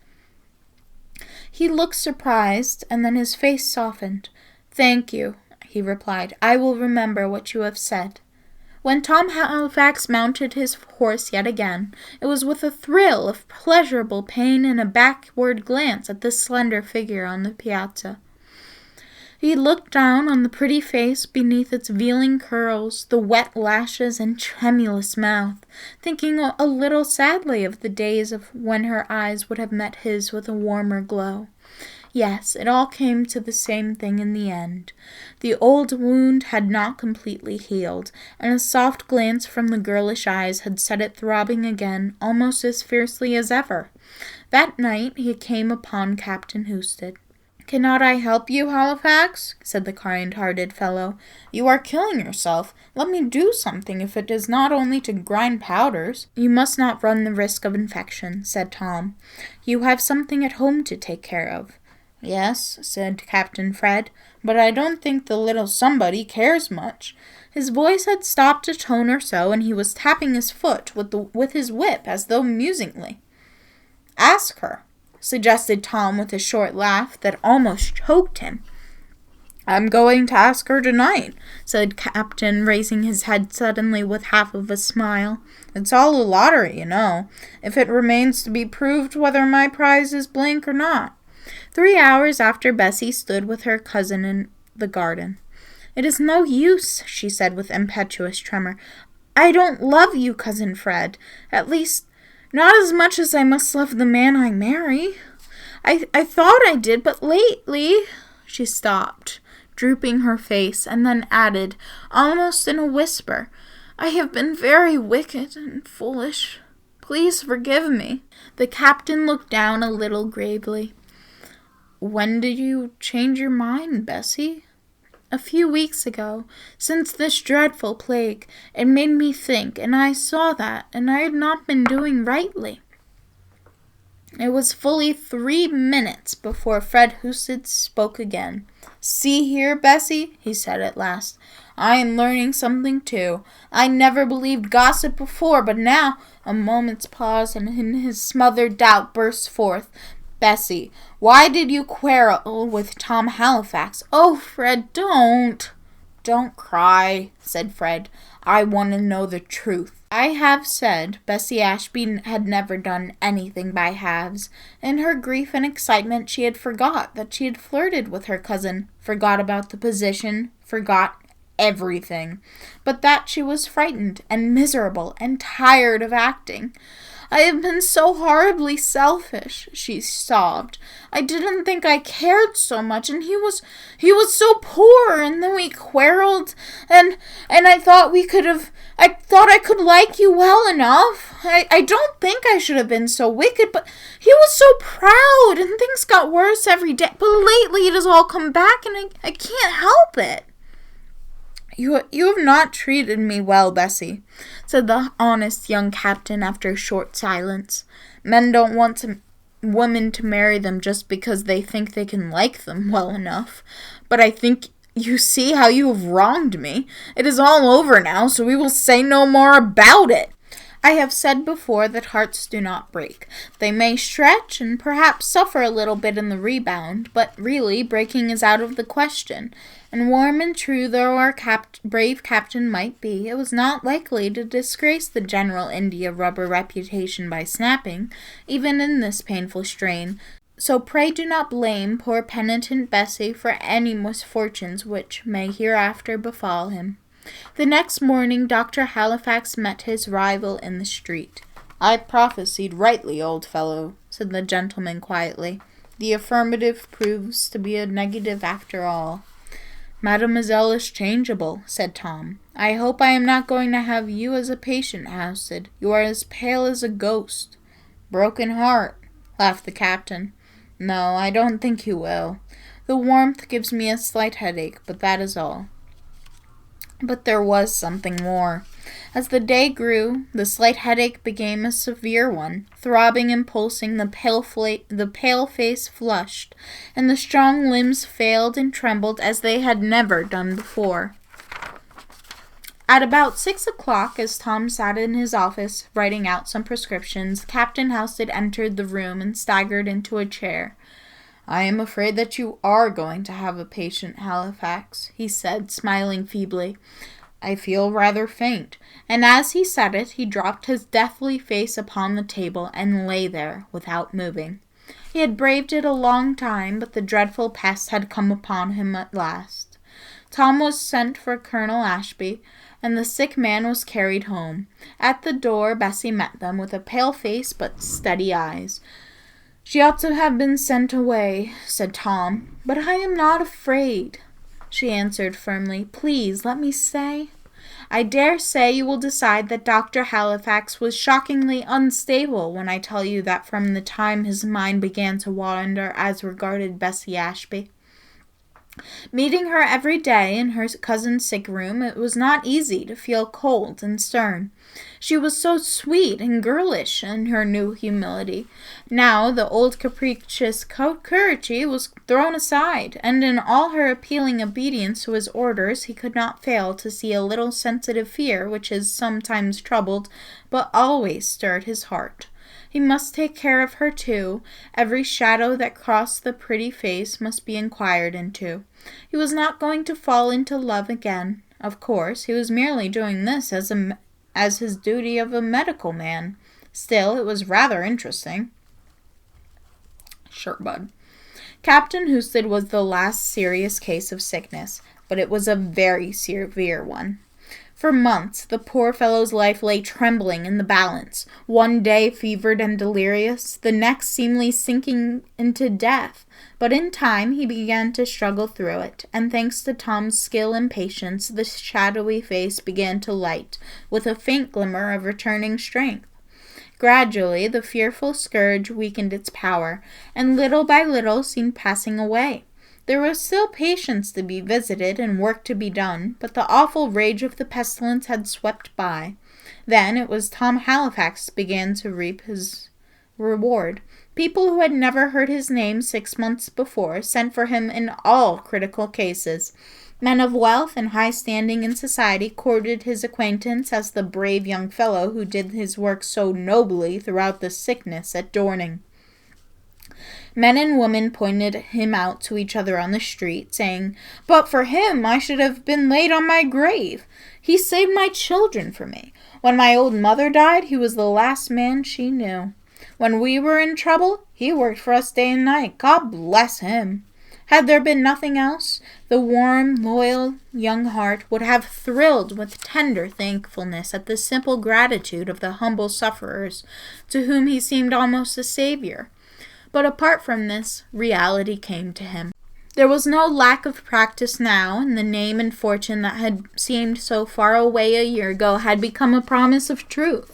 He looked surprised, and then his face softened. "Thank you," he replied. "I will remember what you have said." When Tom Halifax mounted his horse yet again, it was with a thrill of pleasurable pain and a backward glance at the slender figure on the piazza. He looked down on the pretty face beneath its veiling curls, the wet lashes and tremulous mouth, thinking a little sadly of the days when her eyes would have met his with a warmer glow. Yes, it all came to the same thing in the end. The old wound had not completely healed, and a soft glance from the girlish eyes had set it throbbing again almost as fiercely as ever. That night he came upon Captain Houstid. "Cannot I help you, Halifax?" said the kind-hearted fellow. "You are killing yourself. Let me do something, if it is not only to grind powders." "You must not run the risk of infection," said Tom. "You have something at home to take care of." "Yes," said Captain Fred, "but I don't think the little somebody cares much." His voice had stopped a tone or so, and he was tapping his foot with his whip as though musingly. "Ask her," suggested Tom with a short laugh that almost choked him. "I'm going to ask her tonight," said Captain, raising his head suddenly with half of a smile. "It's all a lottery, you know, if it remains to be proved whether my prize is blank or not." 3 hours after Bessie stood with her cousin in the garden. "It is no use," she said with impetuous tremor. "I don't love you, Cousin Fred. At least, not as much as I must love the man I marry. I thought I did, but lately—" She stopped, drooping her face, and then added, almost in a whisper, "I have been very wicked and foolish. Please forgive me." The captain looked down a little gravely. "When did you change your mind, Bessie?" "A few weeks ago, since this dreadful plague. It made me think, and I saw that, and I had not been doing rightly." It was fully 3 minutes before Fred Houstid spoke again. "See here, Bessie," he said at last, "I am learning something too. I never believed gossip before, but now—" A moment's pause, and in his smothered doubt burst forth, Bessie, why did you quarrel with Tom Halifax? Oh, Fred, don't. Don't cry, said Fred. I want to know the truth. I have said Bessie Ashby had never done anything by halves. In her grief and excitement she had forgot that she had flirted with her cousin, forgot about the position, forgot everything, but that she was frightened and miserable and tired of acting. I have been so horribly selfish, she sobbed. I didn't think I cared so much, and he was so poor, and then we quarreled, and I thought I could like you well enough. I don't think I should have been so wicked, but he was so proud, and things got worse every day. But lately it has all come back, and I can't help it. You have not treated me well, Bessie, said the honest young captain after a short silence. Men don't want women to marry them just because they think they can like them well enough. But I think you see how you have wronged me. It is all over now, so we will say no more about it. I have said before that hearts do not break. They may stretch and perhaps suffer a little bit in the rebound, but really breaking is out of the question. And warm and true though our brave captain might be, it was not likely to disgrace the general India rubber reputation by snapping, even in this painful strain. So pray do not blame poor penitent Bessie for any misfortunes which may hereafter befall him. The next morning Dr. Halifax met his rival in the street. I prophesied rightly, old fellow, said the gentleman quietly. The affirmative proves to be a negative after all. Mademoiselle is changeable, said Tom. I hope I am not going to have you as a patient, Houstid. You are as pale as a ghost. Broken heart, laughed the captain. No, I don't think you will. The warmth gives me a slight headache, but that is all. But there was something more. As the day grew, the slight headache became a severe one. Throbbing and pulsing, the pale face flushed, and the strong limbs failed and trembled as they had never done before. At about 6 o'clock, as Tom sat in his office writing out some prescriptions, Captain Houstid entered the room and staggered into a chair. I am afraid that you are going to have a patient, Halifax, he said, smiling feebly. I feel rather faint, and as he said it, he dropped his deathly face upon the table and lay there without moving. He had braved it a long time, but the dreadful pest had come upon him at last. Tom was sent for Colonel Ashby, and the sick man was carried home. At the door, Bessie met them with a pale face but steady eyes. She ought to have been sent away, said Tom, but I am not afraid, she answered firmly. Please, let me say. I dare say you will decide that Dr. Halifax was shockingly unstable when I tell you that from the time his mind began to wander as regarded Bessie Ashby. Meeting her every day in her cousin's sick room, it was not easy to feel cold and stern. She was so sweet and girlish in her new humility. Now the old capricious courtesy was thrown aside, and in all her appealing obedience to his orders he could not fail to see a little sensitive fear which is sometimes troubled, but always stirred his heart. He must take care of her, too. Every shadow that crossed the pretty face must be inquired into. He was not going to fall into love again. Of course, he was merely doing this as his duty of a medical man. Still, it was rather interesting. Sure, bud. Captain Houstid was the last serious case of sickness, but it was a very severe one. For months, the poor fellow's life lay trembling in the balance, one day fevered and delirious, the next seemingly sinking into death. But in time he began to struggle through it, and thanks to Tom's skill and patience, the shadowy face began to light, with a faint glimmer of returning strength. Gradually, the fearful scourge weakened its power, and little by little seemed passing away. There was still patients to be visited and work to be done, but the awful rage of the pestilence had swept by. Then it was Tom Halifax began to reap his reward. People who had never heard his name 6 months before sent for him in all critical cases. Men of wealth and high standing in society courted his acquaintance as the brave young fellow who did his work so nobly throughout the sickness at Dorning. Men and women pointed him out to each other on the street, saying, "But for him I should have been laid on my grave. He saved my children for me. When my old mother died, he was the last man she knew. When we were in trouble, he worked for us day and night. God bless him." Had there been nothing else, the warm, loyal young heart would have thrilled with tender thankfulness at the simple gratitude of the humble sufferers, to whom he seemed almost a savior. But apart from this, reality came to him. There was no lack of practice now, and the name and fortune that had seemed so far away a year ago had become a promise of truth.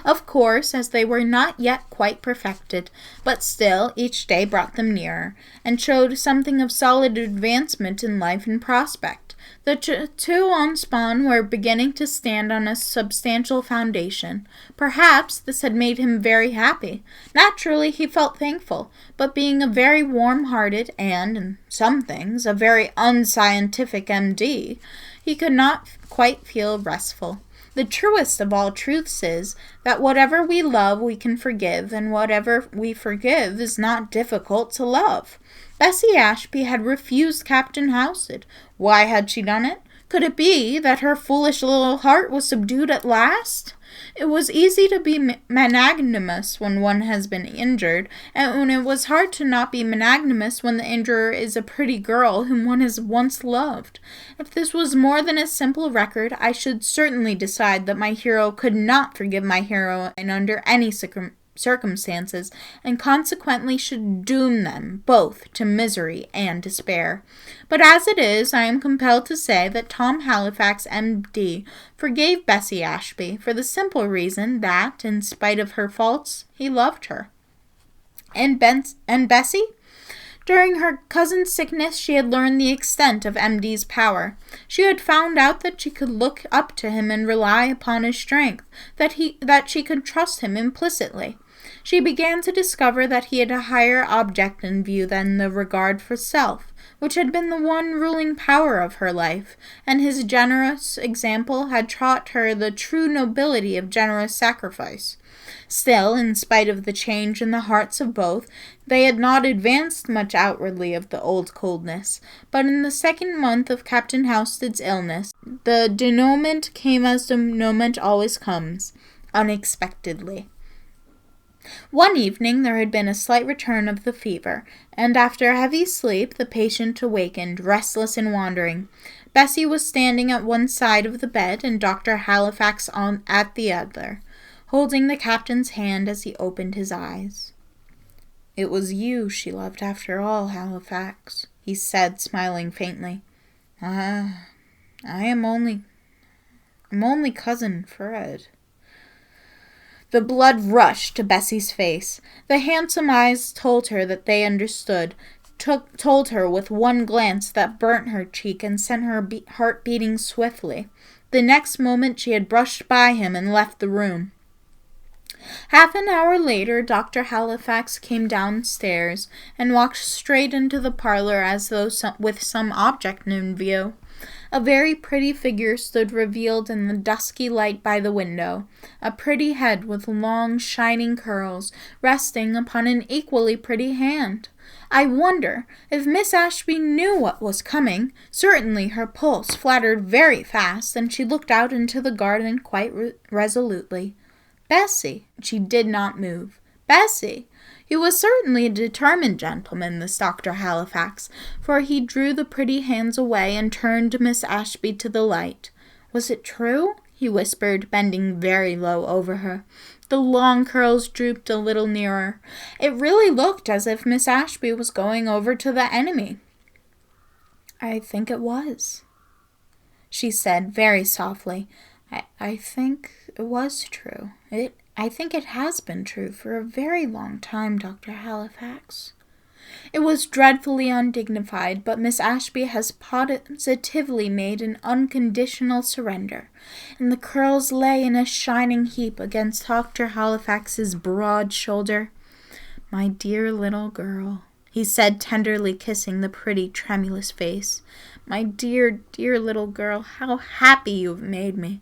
Of course, as they were not yet quite perfected, but still each day brought them nearer, and showed something of solid advancement in life and prospect. The two on Spawn were beginning to stand on a substantial foundation. Perhaps this had made him very happy. Naturally, he felt thankful, but being a very warm-hearted and, in some things, a very unscientific M.D., he could not quite feel restful. The truest of all truths is that whatever we love we can forgive, and whatever we forgive is not difficult to love. Bessie Ashby had refused Captain Houstid. Why had she done it? Could it be that her foolish little heart was subdued at last? It was easy to be magnanimous when one has been injured, and it was hard to not be magnanimous when the injurer is a pretty girl whom one has once loved. If this was more than a simple record, I should certainly decide that my hero could not forgive my heroine under any circumstances, and consequently should doom them both to misery and despair. But as it is, I am compelled to say that Tom Halifax, M.D., forgave Bessie Ashby for the simple reason that, in spite of her faults, he loved her. And Bessie? During her cousin's sickness, she had learned the extent of M.D.'s power. She had found out that she could look up to him and rely upon his strength, that she could trust him implicitly. She began to discover that he had a higher object in view than the regard for self, which had been the one ruling power of her life, and his generous example had taught her the true nobility of generous sacrifice. Still, in spite of the change in the hearts of both, they had not advanced much outwardly of the old coldness. But in the second month of Captain Houstid's illness, the denouement came as denouement always comes, unexpectedly. One evening there had been a slight return of the fever, and after a heavy sleep the patient awakened, restless and wandering. Bessie was standing at one side of the bed, and Dr. Halifax at the other, holding the captain's hand as he opened his eyes. "It was you she loved after all, Halifax," he said, smiling faintly. I'm only cousin Fred." The blood rushed to Bessie's face. The handsome eyes told her that they understood, told her with one glance that burnt her cheek and sent her heart beating swiftly. The next moment she had brushed by him and left the room. Half an hour later, Dr. Halifax came downstairs and walked straight into the parlor as though with some object in view. A very pretty figure stood revealed in the dusky light by the window, a pretty head with long, shining curls, resting upon an equally pretty hand. I wonder if Miss Ashby knew what was coming. Certainly her pulse fluttered very fast, and she looked out into the garden quite resolutely. Bessie! She did not move. Bessie! He was certainly a determined gentleman, this Dr. Halifax, for he drew the pretty hands away and turned Miss Ashby to the light. "Was it true?" he whispered, bending very low over her. The long curls drooped a little nearer. It really looked as if Miss Ashby was going over to the enemy. "I think it was," she said very softly. I think it was true. I think it has been true for a very long time, Dr. Halifax. It was dreadfully undignified, but Miss Ashby has positively made an unconditional surrender, and the curls lay in a shining heap against Dr. Halifax's broad shoulder. "My dear little girl," he said, tenderly kissing the pretty, tremulous face. "My dear, dear little girl, how happy you have made me.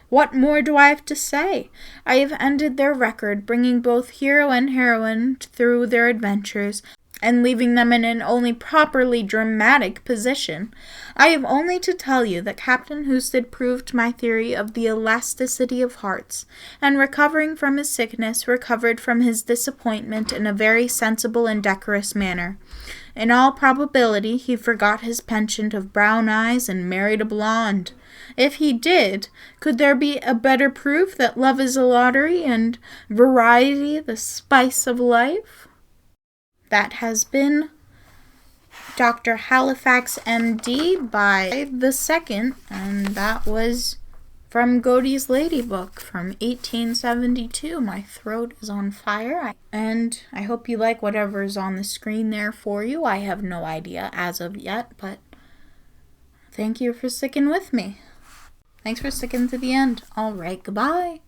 What more do I have to say? I have ended their record, bringing both hero and heroine through their adventures, and leaving them in an only properly dramatic position. I have only to tell you that Captain Houstid proved my theory of the elasticity of hearts, and recovering from his sickness, recovered from his disappointment in a very sensible and decorous manner. In all probability, he forgot his penchant of brown eyes and married a blonde. If he did, could there be a better proof that love is a lottery and variety the spice of life? That has been Dr. Halifax, M.D. by the second, and that was from Godey's Lady Book from 1872. My throat is on fire, and I hope you like whatever is on the screen there for you. I have no idea as of yet, but thank you for sticking with me. Thanks for sticking to the end. All right, goodbye.